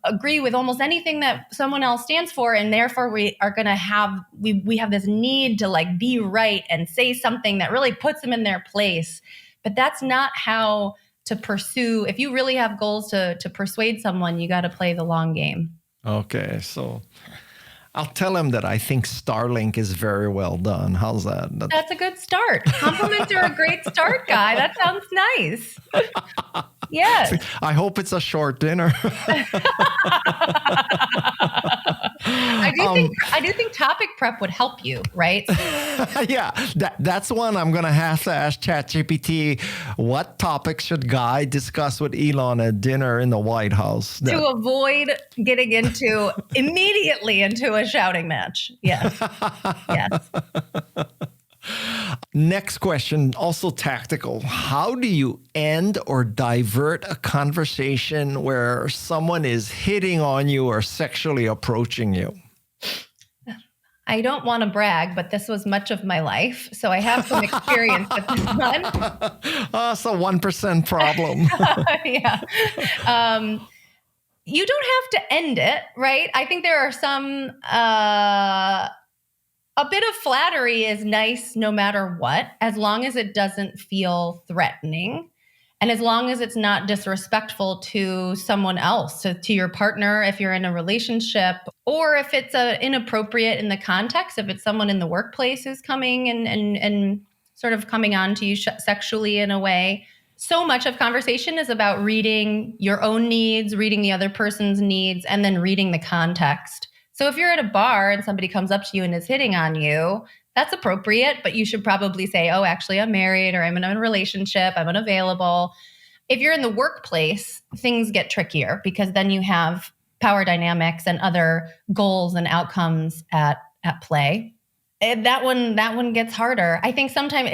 agree with almost anything that someone else stands for, and therefore we are going to have we have this need to like be right and say something that really puts them in their place. But that's not how to pursue. If you really have goals to persuade someone, you got to play the long game. Okay, so I'll tell him that I think Starlink is very well done. How's that? That's a good start. Compliments are a great start, Guy. That sounds nice. Yes. I hope it's a short dinner. I do think topic prep would help you, right? Yeah, that's one I'm going to have to ask ChatGPT. What topics should Guy discuss with Elon at dinner in the White House? To avoid getting immediately into a shouting match. Yes. Yes. Next question, also tactical. How do you end or divert a conversation where someone is hitting on you or sexually approaching you? I don't want to brag, but this was much of my life. So I have some experience with this one. It's a 1% problem. Yeah. You don't have to end it, right? I think there are some... a bit of flattery is nice no matter what, as long as it doesn't feel threatening and as long as it's not disrespectful to someone else, so to your partner if you're in a relationship, or if it's inappropriate in the context, if it's someone in the workplace who's coming and sort of coming on to you sexually in a way. So much of conversation is about reading your own needs, reading the other person's needs, and then reading the context. So if you're at a bar and somebody comes up to you and is hitting on you, that's appropriate, but you should probably say, oh, actually, I'm married or I'm in a relationship, I'm unavailable. If you're in the workplace, things get trickier because then you have power dynamics and other goals and outcomes at play. And that one gets harder. I think sometimes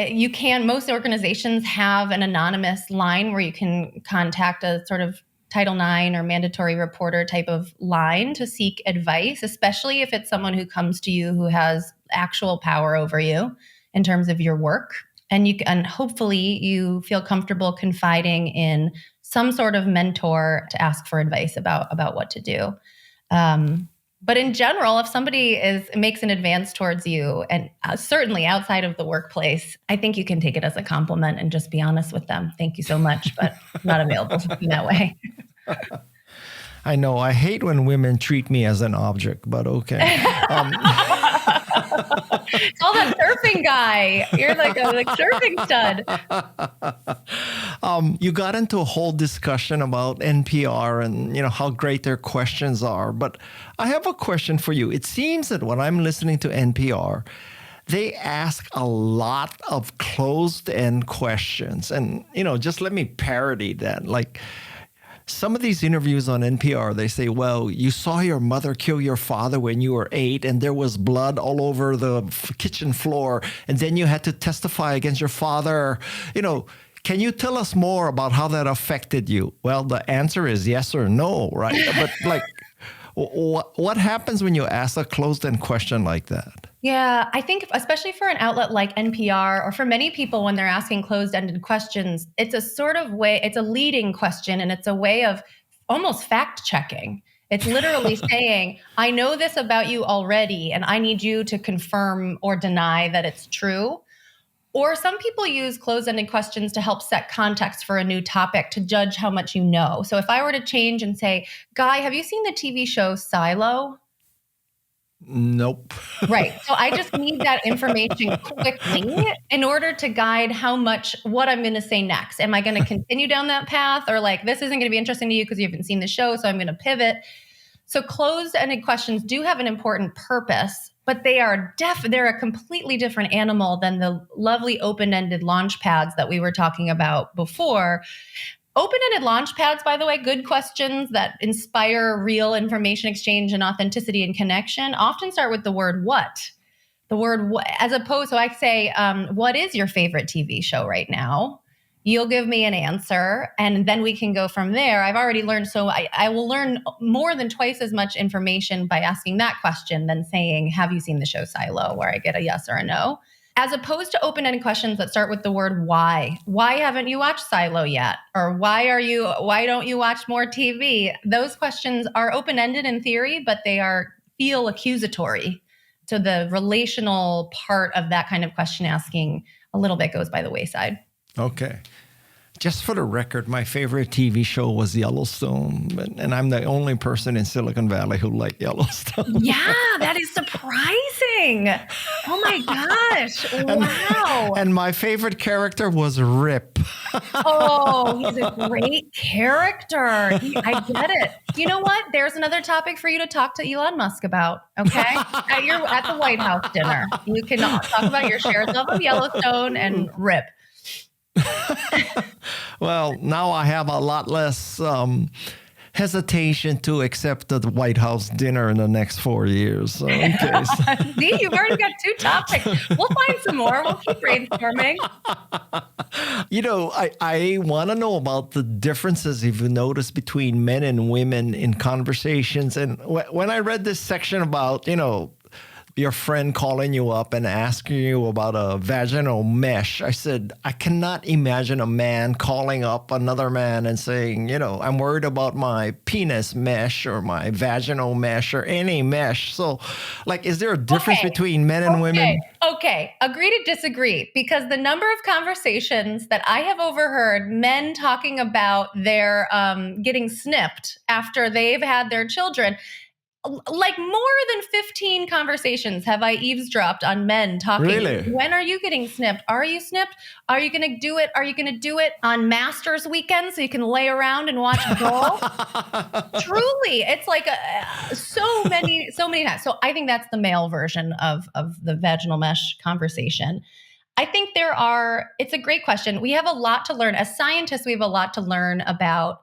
most organizations have an anonymous line where you can contact a sort of Title IX or mandatory reporter type of line to seek advice, especially if it's someone who comes to you who has actual power over you in terms of your work. And hopefully you feel comfortable confiding in some sort of mentor to ask for advice about what to do. But in general, if somebody makes an advance towards you, and certainly outside of the workplace, I think you can take it as a compliment and just be honest with them. Thank you so much, but I'm not available in that way. I know. I hate when women treat me as an object, but okay. It's all that surfing guy. You're like a surfing stud. You got into a whole discussion about NPR and how great their questions are. But I have a question for you. It seems that when I'm listening to NPR, they ask a lot of closed-end questions. And, just let me parody that. Like, some of these interviews on NPR, they say, well, you saw your mother kill your father when you were 8 and there was blood all over the kitchen floor. And then you had to testify against your father. Can you tell us more about how that affected you? Well, the answer is yes or no, right? But what happens when you ask a closed-end question like that? Yeah, I think especially for an outlet like NPR or for many people when they're asking closed-ended questions, it's a sort of way, it's a leading question and it's a way of almost fact-checking. It's literally saying, I know this about you already and I need you to confirm or deny that it's true. Or some people use closed-ended questions to help set context for a new topic to judge how much you know. So if I were to change and say, Guy, have you seen the TV show Silo? Nope. Right. So I just need that information quickly in order to guide what I'm going to say next. Am I going to continue down that path, or like, this isn't going to be interesting to you because you haven't seen the show, so I'm going to pivot. So closed-ended questions do have an important purpose, but they're a completely different animal than the lovely open-ended launch pads that we were talking about before. Open-ended launch pads, by the way, good questions that inspire real information exchange and authenticity and connection often start with the word what. The word what, as opposed, so I say, what is your favorite TV show right now? You'll give me an answer, and then we can go from there. I've already learned, so I will learn more than twice as much information by asking that question than saying, have you seen the show Silo, where I get a yes or a no. As opposed to open-ended questions that start with the word why. Why haven't you watched Silo yet? Or why don't you watch more TV? Those questions are open-ended in theory, but they feel accusatory. So the relational part of that kind of question asking a little bit goes by the wayside. Okay. Just for the record, my favorite TV show was Yellowstone, and I'm the only person in Silicon Valley who liked Yellowstone. Yeah, that is surprising. Oh my gosh. Wow. And my favorite character was Rip. Oh, he's a great character. I get it. You know what? There's another topic for you to talk to Elon Musk about, okay? At the White House dinner. You can talk about your shared love of Yellowstone and Rip. Well, now I have a lot less hesitation to accept the White House dinner in the next 4 years. So in case. See, you've already got 2 topics. We'll find some more. We'll keep brainstorming. You know, I want to know about the differences, if you notice, between men and women in conversations. And when I read this section about, your friend calling you up and asking you about a vaginal mesh, I said, I cannot imagine a man calling up another man and saying, I'm worried about my penis mesh or my vaginal mesh or any mesh. So, is there a difference between men and women? Okay. Agree to disagree, because the number of conversations that I have overheard men talking about their getting snipped after they've had their children, like more than 15 conversations have I eavesdropped on men talking. Really? When are you getting snipped? Are you snipped? Are you going to do it? Are you going to do it on Masters weekend so you can lay around and watch golf? Truly, it's like so many times. So I think that's the male version of the vaginal mesh conversation. I think it's a great question. We have a lot to learn. As scientists, we have a lot to learn about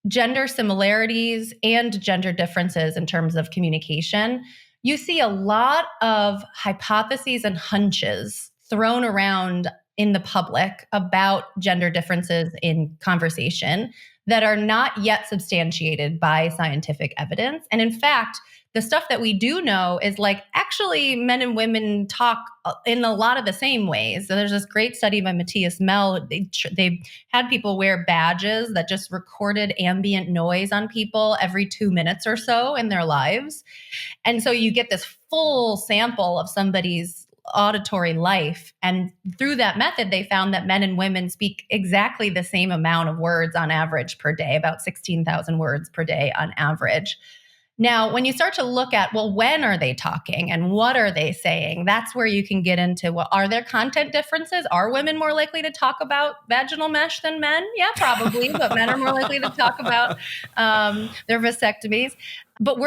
gender similarities and gender differences in terms of communication. You see a lot of hypotheses and hunches thrown around in the public about gender differences in conversation that are not yet substantiated by scientific evidence. And in fact, the stuff that we do know is actually men and women talk in a lot of the same ways. So there's this great study by Matthias Mell. They had people wear badges that just recorded ambient noise on people every 2 minutes or so in their lives. And so you get this full sample of somebody's auditory life. And through that method, they found that men and women speak exactly the same amount of words on average per day, about 16,000 words per day on average. Now, when you start to look at, when are they talking and what are they saying? That's where you can get into, are there content differences? Are women more likely to talk about vaginal mesh than men? Yeah, probably, but men are more likely to talk about their vasectomies. But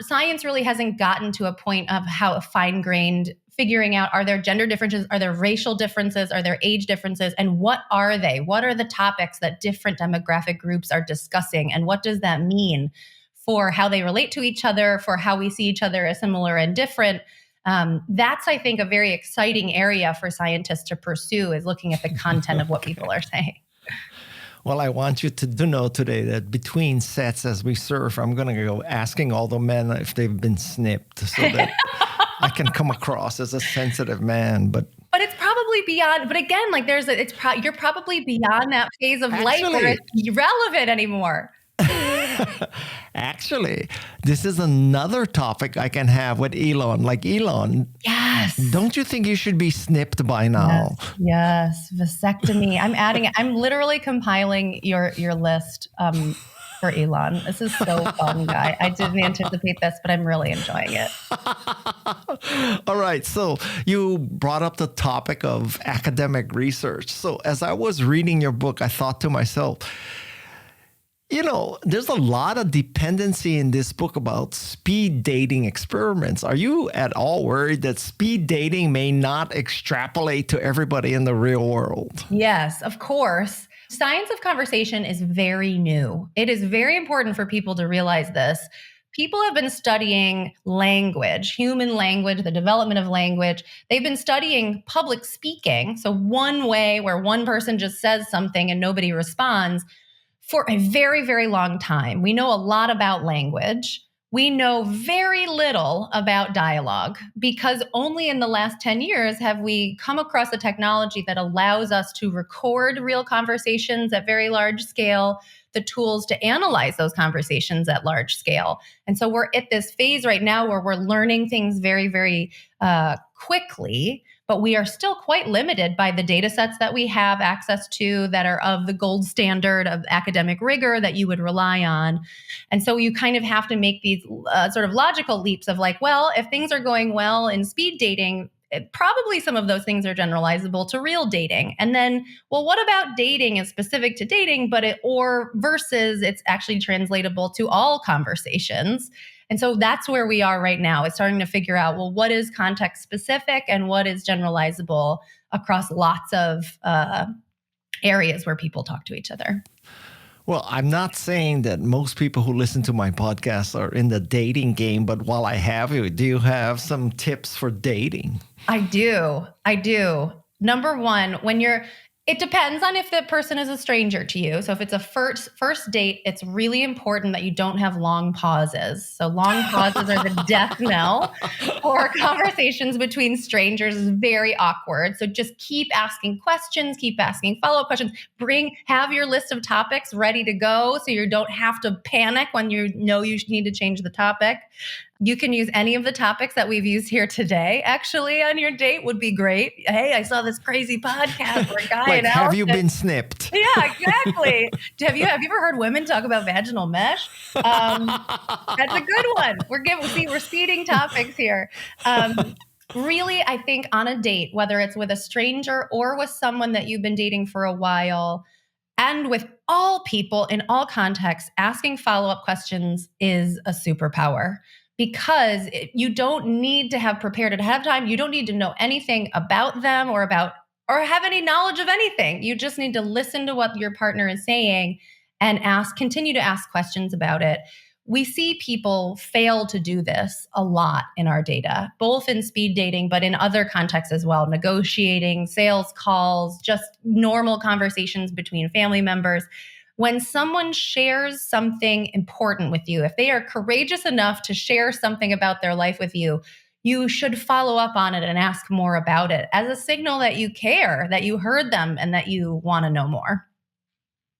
science really hasn't gotten to a point of how fine-grained figuring out, are there gender differences? Are there racial differences? Are there age differences? And what are they? What are the topics that different demographic groups are discussing? And what does that mean for how they relate to each other, for how we see each other as similar and different? That's, I think, a very exciting area for scientists to pursue, is looking at the content of what people are saying. Well, I want you to know today that between sets as we surf, I'm going to go asking all the men if they've been snipped so that I can come across as a sensitive man. But it's probably beyond, but again, you're probably beyond that phase of life where it's irrelevant anymore. Actually, this is another topic I can have with Elon. Like, Elon, Yes. don't you think you should be snipped by now? Yes. Vasectomy. I'm adding it. I'm literally compiling your list for Elon. This is so fun, Guy. I didn't anticipate this, but I'm really enjoying it. All right. So you brought up the topic of academic research. So as I was reading your book, I thought to myself, there's a lot of dependency in this book about speed dating experiments. Are you at all worried that speed dating may not extrapolate to everybody in the real world? Yes, of course. Science of conversation is very new. It is very important for people to realize this. People have been studying language, human language, the development of language. They've been studying public speaking. So one way where one person just says something and nobody responds for a very, very long time. We know a lot about language. We know very little about dialogue because only in the last 10 years have we come across a technology that allows us to record real conversations at very large scale, the tools to analyze those conversations at large scale. And so we're at this phase right now where we're learning things very, very quickly, but we are still quite limited by the data sets that we have access to that are of the gold standard of academic rigor that you would rely on. And so you kind of have to make these sort of logical leaps of like, well, if things are going well in speed dating, probably some of those things are generalizable to real dating. And then, well, what about dating is specific to dating, or versus it's actually translatable to all conversations. And so that's where we are right now. It's starting to figure out, well, what is context specific and what is generalizable across lots of areas where people talk to each other. Well, I'm not saying that most people who listen to my podcast are in the dating game, but while I have you, do you have some tips for dating? I do. Number one, it depends on if the person is a stranger to you. So if it's a first date, it's really important that you don't have long pauses. So long pauses are the death knell for conversations between strangers. Is very awkward. So just keep asking questions, keep asking follow-up questions. Have your list of topics ready to go so you don't have to panic when you know you need to change the topic. You can use any of the topics that we've used here today. Actually, on your date would be great. Hey, I saw this crazy podcast where Guy and Alison. Have you been snipped? Yeah, exactly. Have you ever heard women talk about vaginal mesh? That's a good one. We're seeding topics here. Really, I think on a date, whether it's with a stranger or with someone that you've been dating for a while, and with all people in all contexts, asking follow-up questions is a superpower. Because you don't need to have prepared ahead of time. You don't need to know anything about them or have any knowledge of anything. You just need to listen to what your partner is saying and continue to ask questions about it. We see people fail to do this a lot in our data, both in speed dating, but in other contexts as well, negotiating, sales calls, just normal conversations between family members. When someone shares something important with you, if they are courageous enough to share something about their life with you, you should follow up on it and ask more about it as a signal that you care, that you heard them, and that you want to know more.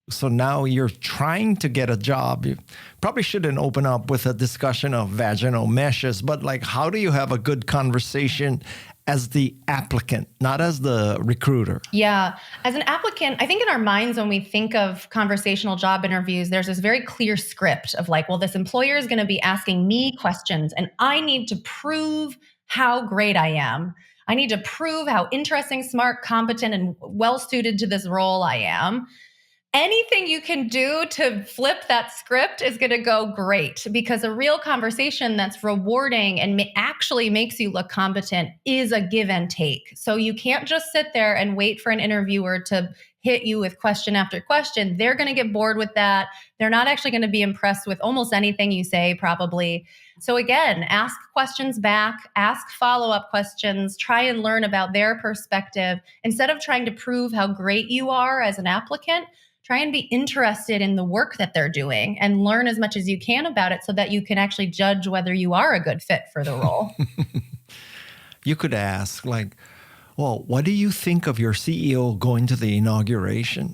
So now you're trying to get a job. You probably shouldn't open up with a discussion of vaginal meshes, but like, how do you have a good conversation as the applicant, not as the recruiter? Yeah. As an applicant, I think in our minds, when we think of conversational job interviews, there's this very clear script of like, well, this employer is going to be asking me questions and I need to prove how great I am. I need to prove how interesting, smart, competent, and well-suited to this role I am. Anything you can do to flip that script is going to go great, because a real conversation that's rewarding and actually makes you look competent is a give and take. So you can't just sit there and wait for an interviewer to hit you with question after question. They're going to get bored with that. They're not actually going to be impressed with almost anything you say, probably. So again, ask questions back, ask follow-up questions, try and learn about their perspective. Instead of trying to prove how great you are as an applicant, try and be interested in the work that they're doing and learn as much as you can about it so that you can actually judge whether you are a good fit for the role. You could ask, like, Well, what do you think of your CEO going to the inauguration?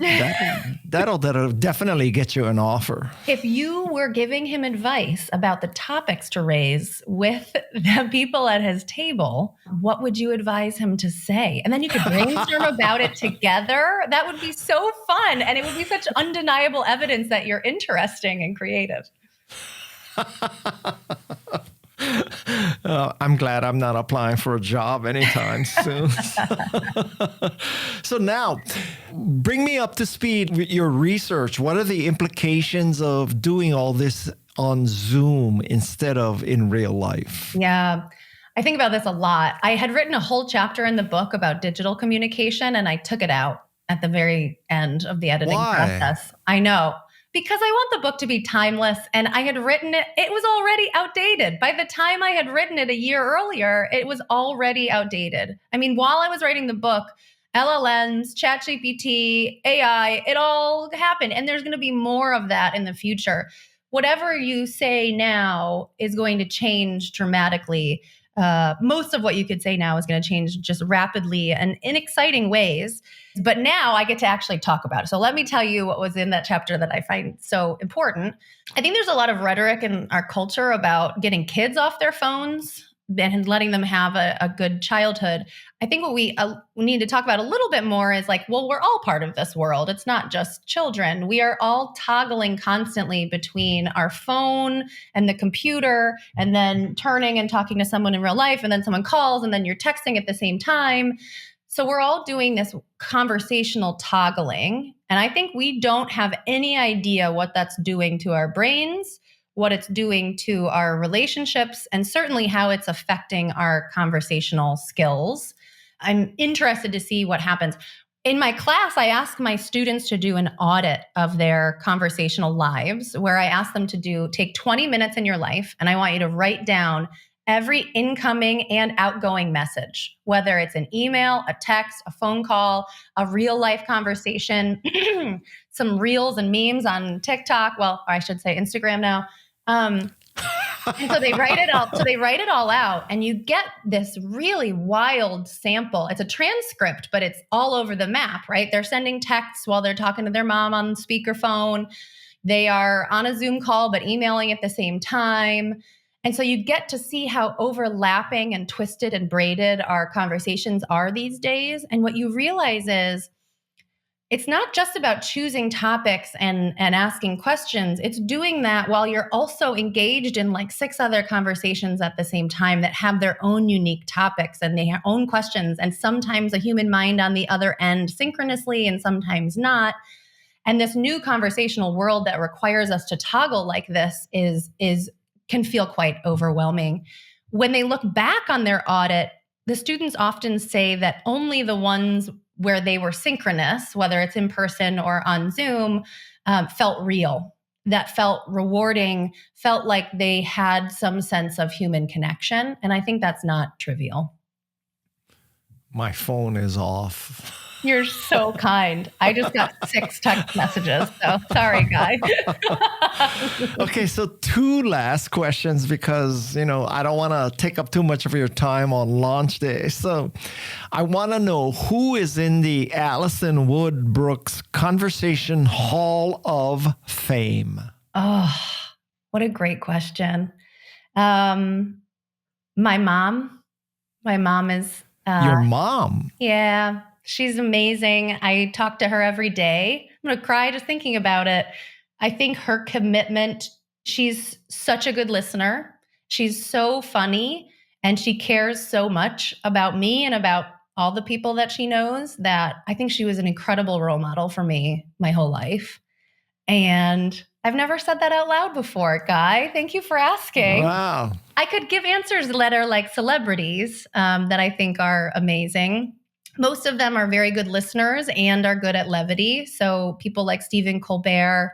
That'll definitely get you an offer. If you were giving him advice about the topics to raise with the people at his table, what would you advise him to say? And then you could brainstorm about it together. That would be so fun. And it would be such undeniable evidence that you're interesting and creative. I'm glad I'm not applying for a job anytime soon. So now, bring me up to speed with your research. What are the implications of doing all this on Zoom instead of in real life? Yeah, I think about this a lot. I had written a whole chapter in the book about digital communication, and I took it out at the very end of the editing process. I know. Because I want the book to be timeless, and I had written it, it was already outdated. By the time I had written it a year earlier, it was already outdated. I mean, while I was writing the book, LLMs, ChatGPT, AI, it all happened. And there's going to be more of that in the future. Whatever you say now is going to change dramatically. Most of what you could say now is going to change just rapidly and in exciting ways. But now I get to actually talk about it. So let me tell you what was in that chapter that I find so important. I think there's a lot of rhetoric in our culture about getting kids off their phones and letting them have a good childhood. I think what we need to talk about a little bit more is like, well, we're all part of this world. It's not just children. We are all toggling constantly between our phone and the computer, and then turning and talking to someone in real life, and then someone calls, and then you're texting at the same time. So we're all doing this conversational toggling. And I think we don't have any idea what that's doing to our brains, what it's doing to our relationships, and certainly how it's affecting our conversational skills. I'm interested to see what happens. In my class, I ask my students to do an audit of their conversational lives, where I ask them to take 20 minutes in your life, and I want you to write down every incoming and outgoing message, whether it's an email, a text, a phone call, a real life conversation, some reels and memes on TikTok. Well, I should say Instagram now. And so they write it all. So they write it all out, and you get this really wild sample. It's a transcript, but it's all over the map, right? They're sending texts while they're talking to their mom on speakerphone. They are on a Zoom call, but emailing at the same time. And so you get to see how overlapping and twisted and braided our conversations are these days. And what you realize is it's not just about choosing topics and asking questions. It's doing that while you're also engaged in like 6 other conversations at the same time that have their own unique topics and their own questions, and sometimes a human mind on the other end synchronously and sometimes not. And this new conversational world that requires us to toggle like this can feel quite overwhelming. When they look back on their audit, the students often say that only the ones where they were synchronous, whether it's in person or on Zoom, felt real, that felt rewarding, felt like they had some sense of human connection. And I think that's not trivial. My phone is off. You're so kind. I just got 6 text messages, so sorry, Guy. Okay, so 2 last questions because, I don't want to take up too much of your time on launch day. So I want to know who is in the Alison Wood Brooks Conversation Hall of Fame? Oh, what a great question. My mom. My mom is... Your mom? Yeah. She's amazing. I talk to her every day. I'm going to cry just thinking about it. I think her commitment, she's such a good listener. She's so funny, and she cares so much about me and about all the people that she knows that I think she was an incredible role model for me my whole life. And I've never said that out loud before, Guy. Thank you for asking. Wow. I could give answers that are like celebrities that I think are amazing. Most of them are very good listeners and are good at levity. So people like Stephen Colbert,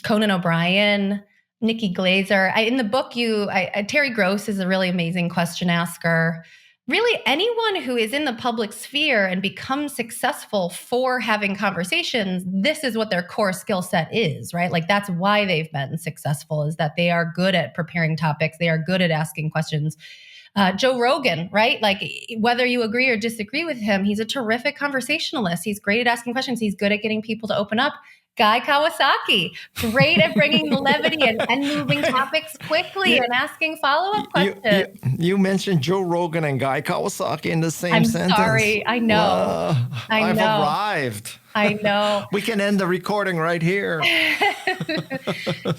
Conan O'Brien, Nikki Glaser. In the book, Terry Gross is a really amazing question asker. Really, anyone who is in the public sphere and becomes successful for having conversations, this is what their core skill set is, right? Like that's why they've been successful, is that they are good at preparing topics. They are good at asking questions. Joe Rogan, right? Like whether you agree or disagree with him, he's a terrific conversationalist. He's great at asking questions. He's good at getting people to open up. Guy Kawasaki, great at bringing the levity and moving topics quickly and asking follow-up questions. You mentioned Joe Rogan and Guy Kawasaki in the same sentence. I'm sorry. I know. I've arrived. I know. We can end the recording right here.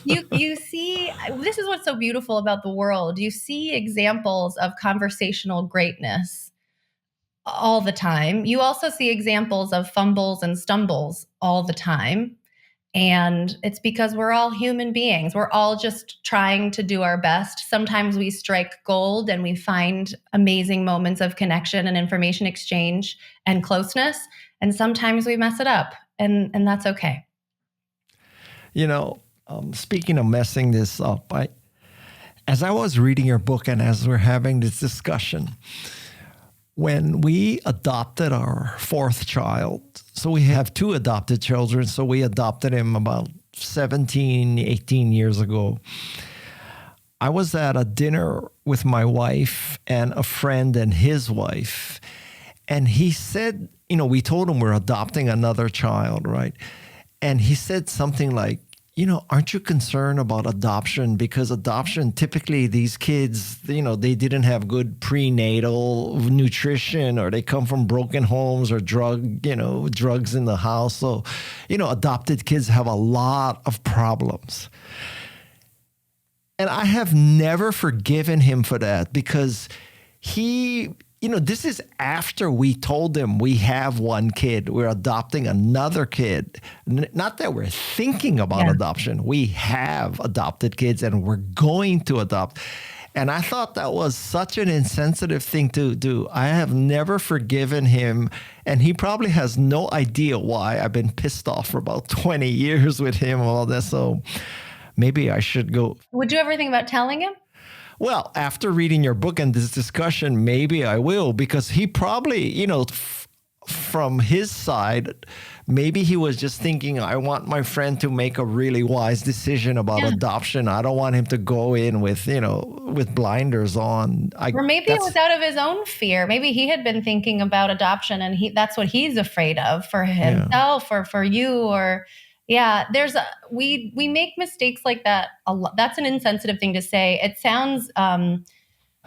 You see, this is what's so beautiful about the world. You see examples of conversational greatness all the time. You also see examples of fumbles and stumbles all the time. And it's because we're all human beings. We're all just trying to do our best. Sometimes we strike gold and we find amazing moments of connection and information exchange and closeness. And sometimes we mess it up, and that's okay. Speaking of messing this up, as I was reading your book and as we're having this discussion, when we adopted our fourth child, so we have two adopted children, so we adopted him about 17, 18 years ago. I was at a dinner with my wife and a friend and his wife, and he said, we told him we're adopting another child, right? And he said something like, aren't you concerned about adoption? Because adoption, typically these kids, they didn't have good prenatal nutrition, or they come from broken homes or drugs in the house. So, adopted kids have a lot of problems. And I have never forgiven him for that, because this is after we told him we have one kid, we're adopting another kid. Not that we're thinking about adoption. We have adopted kids and we're going to adopt. And I thought that was such an insensitive thing to do. I have never forgiven him. And he probably has no idea why I've been pissed off for about 20 years with him and all this. So maybe I should go. Would you ever think about telling him? Well, after reading your book and this discussion, maybe I will, because he probably, from his side, maybe he was just thinking, I want my friend to make a really wise decision about adoption. I don't want him to go in with blinders on. Or maybe it was out of his own fear. Maybe he had been thinking about adoption and that's what he's afraid of for himself or for you or... Yeah, we make mistakes like that a lot. That's an insensitive thing to say. It sounds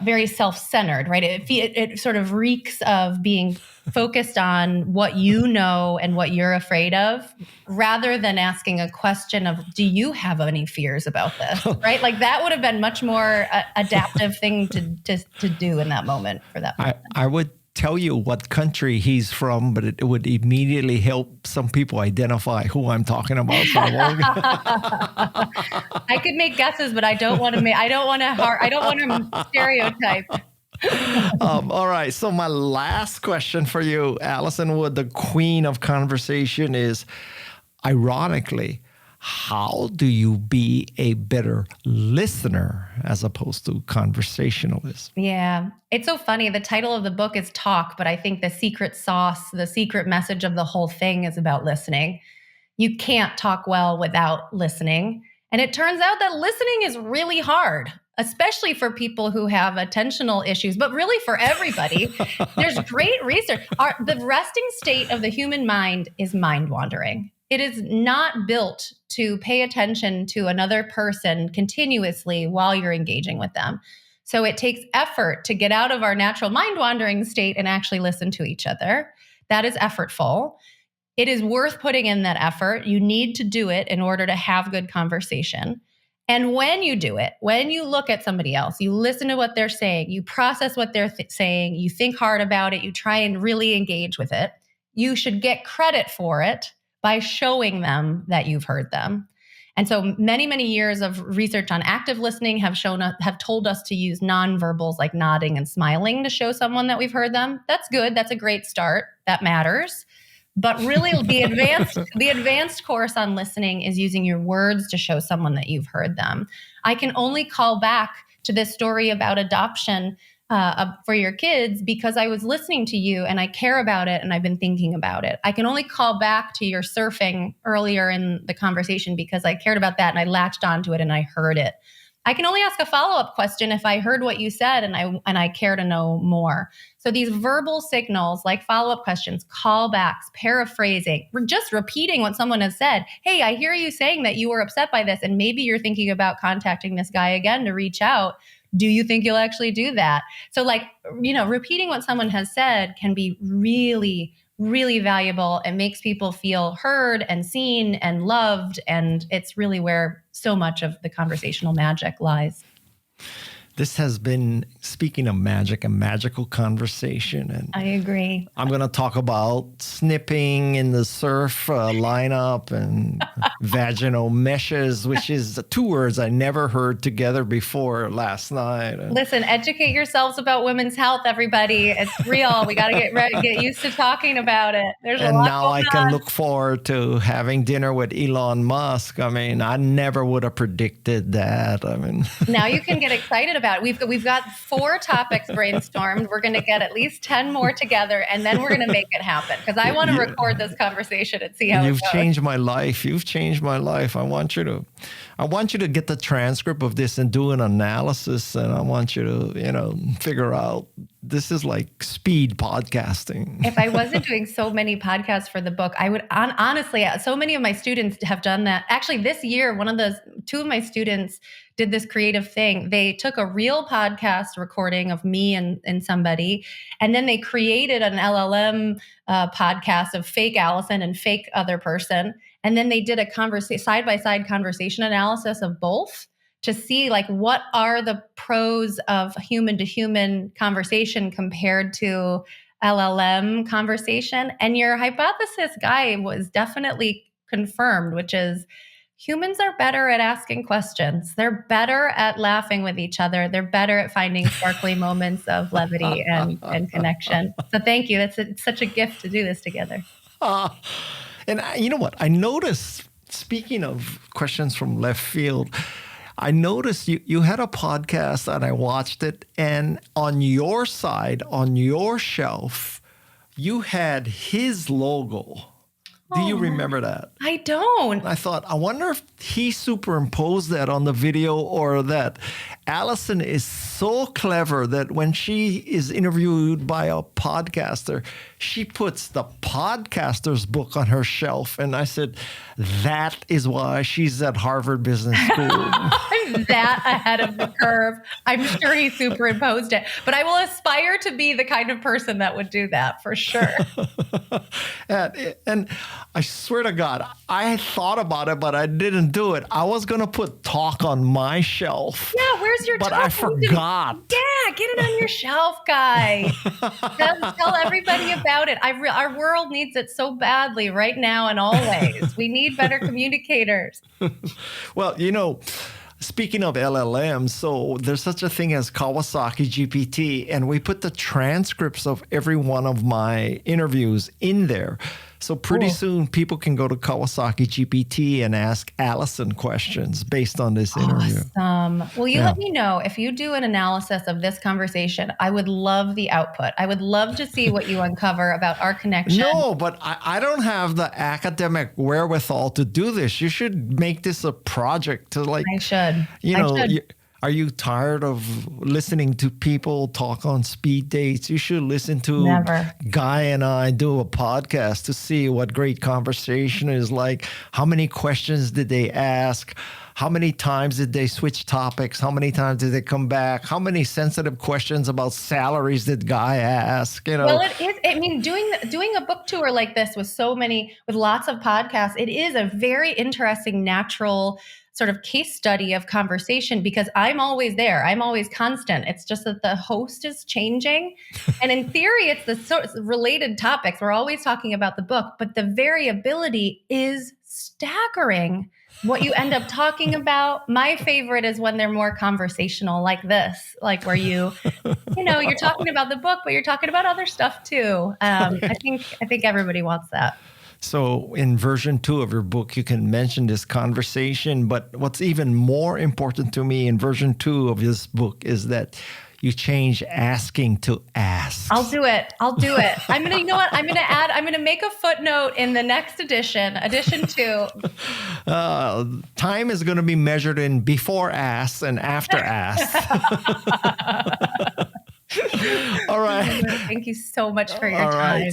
very self-centered, right? It sort of reeks of being focused on what you know and what you're afraid of, rather than asking a question of, do you have any fears about this, right? Like that would have been much more adaptive thing to do in that moment for that person. I would tell you what country he's from, but it would immediately help some people identify who I'm talking about. So I could make guesses, but I don't want to stereotype. All right. So my last question for you, Alison Wood, the queen of conversation, is, ironically, how do you be a better listener as opposed to conversationalist? Yeah. It's so funny. The title of the book is Talk, but I think the secret sauce, the secret message of the whole thing is about listening. You can't talk well without listening. And it turns out that listening is really hard, especially for people who have attentional issues, but really for everybody. There's great research. The resting state of the human mind is mind wandering. It is not built to pay attention to another person continuously while you're engaging with them. So it takes effort to get out of our natural mind wandering state and actually listen to each other. That is effortful. It is worth putting in that effort. You need to do it in order to have good conversation. And when you do it, when you look at somebody else, you listen to what they're saying, you process what they're saying, you think hard about it, you try and really engage with it, you should get credit for it by showing them that you've heard them. And so many, many years of research on active listening have told us to use nonverbals like nodding and smiling to show someone that we've heard them. That's good. That's a great start. That matters. But really the advanced course on listening is using your words to show someone that you've heard them. I can only call back to this story about adoption for your kids because I was listening to you and I care about it and I've been thinking about it. I can only call back to your surfing earlier in the conversation because I cared about that and I latched onto it and I heard it. I can only ask a follow-up question if I heard what you said and I care to know more. So these verbal signals like follow-up questions, callbacks, paraphrasing, we're just repeating what someone has said. Hey, I hear you saying that you were upset by this and maybe you're thinking about contacting this guy again to reach out. Do you think you'll actually do that? So repeating what someone has said can be really, really valuable. It makes people feel heard and seen and loved. And it's really where so much of the conversational magic lies. This has been, speaking of magic, a magical conversation. And I agree. I'm going to talk about snipping in the surf lineup and vaginal meshes, which is 2 words I never heard together before last night. Listen, educate yourselves about women's health, everybody. It's real. We got to get used to talking about it. There's a lot now going I can on. look forward to having dinner with Elon Musk. I mean, I never would have predicted that. I mean, now you can get excited about it. We've got 4 topics brainstormed. We're going to get at least 10 more together, and then we're going to make it happen because I want to record this conversation and see how it goes. You've changed my life. You've changed my life. I want you to get the transcript of this and do an analysis, and I want you to, figure out this is like speed podcasting. If I wasn't doing so many podcasts for the book, I would honestly, so many of my students have done that. Actually, this year, 2 of my students did this creative thing. They took a real podcast recording of me and somebody, and then they created an LLM podcast of fake Alison and fake other person. And then they did a side-by-side conversation analysis of both to see what are the pros of human to human conversation compared to LLM conversation. And your hypothesis, Guy, was definitely confirmed, which is humans are better at asking questions. They're better at laughing with each other. They're better at finding sparkly moments of levity and connection. So thank you. It's such a gift to do this together. And you know what? I noticed, speaking of questions from left field, I noticed you had a podcast and I watched it, and on your side, on your shelf, you had his logo. Do you remember that? I don't. I thought, I wonder if he superimposed that on the video, or that Alison is so clever that when she is interviewed by a podcaster, she puts the podcaster's book on her shelf. And I said, that is why she's at Harvard Business School. I'm that ahead of the curve. I'm sure he superimposed it, but I will aspire to be the kind of person that would do that for sure. And I swear to God, I thought about it, but I didn't do it. I was going to put talk on my shelf. Yeah, where's your but talk? I forgot. Yeah, get it on your shelf, Guy. Tell everybody about it. Our world needs it so badly right now and always. We need better communicators. Well, speaking of LLMs, so there's such a thing as Kawasaki GPT, and we put the transcripts of every one of my interviews in there. So pretty soon people can go to Kawasaki GPT and ask Alison questions based on this interview. Awesome. Will you let me know if you do an analysis of this conversation? I would love the output. I would love to see what you uncover about our connection. No, but I don't have the academic wherewithal to do this. You should make this a project to I should. Are you tired of listening to people talk on speed dates? You should listen to Guy and I do a podcast to see what great conversation is like. How many questions did they ask? How many times did they switch topics? How many times did they come back? How many sensitive questions about salaries did Guy ask? Well, it is. I mean, doing a book tour like this with lots of podcasts, it is a very interesting, natural sort of case study of conversation, because I'm always there. I'm always constant. It's just that the host is changing. And in theory, it's the sort of related topics. We're always talking about the book, but the variability is staggering what you end up talking about. My favorite is when they're more conversational like this, like where you're talking about the book, but you're talking about other stuff too. I think everybody wants that. So in version 2 of your book, you can mention this conversation. But what's even more important to me in version 2 of this book is that you change asking to ask. I'll do it. I'm going to, you know what? I'm going to make a footnote in the next edition 2. Time is going to be measured in before asks and after asks. All right. Thank you so much for your time. Right.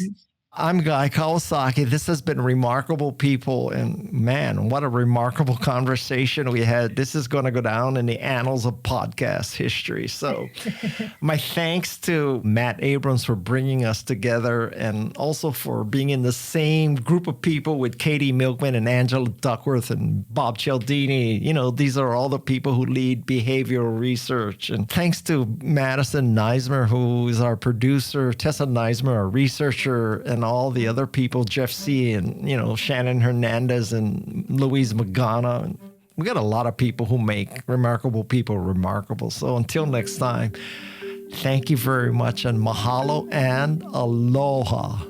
I'm Guy Kawasaki. This has been Remarkable People. And man, what a remarkable conversation we had. This is going to go down in the annals of podcast history. So my thanks to Matt Abrams for bringing us together and also for being in the same group of people with Katie Milkman and Angela Duckworth and Bob Cialdini. You know, these are all the people who lead behavioral research. And thanks to Madison Neismer, who is our producer, Tessa Neismer, our researcher, and all the other people, Jeff C. and, Shannon Hernandez and Louise Magana. And we got a lot of people who make remarkable people remarkable. So until next time, thank you very much and mahalo and aloha.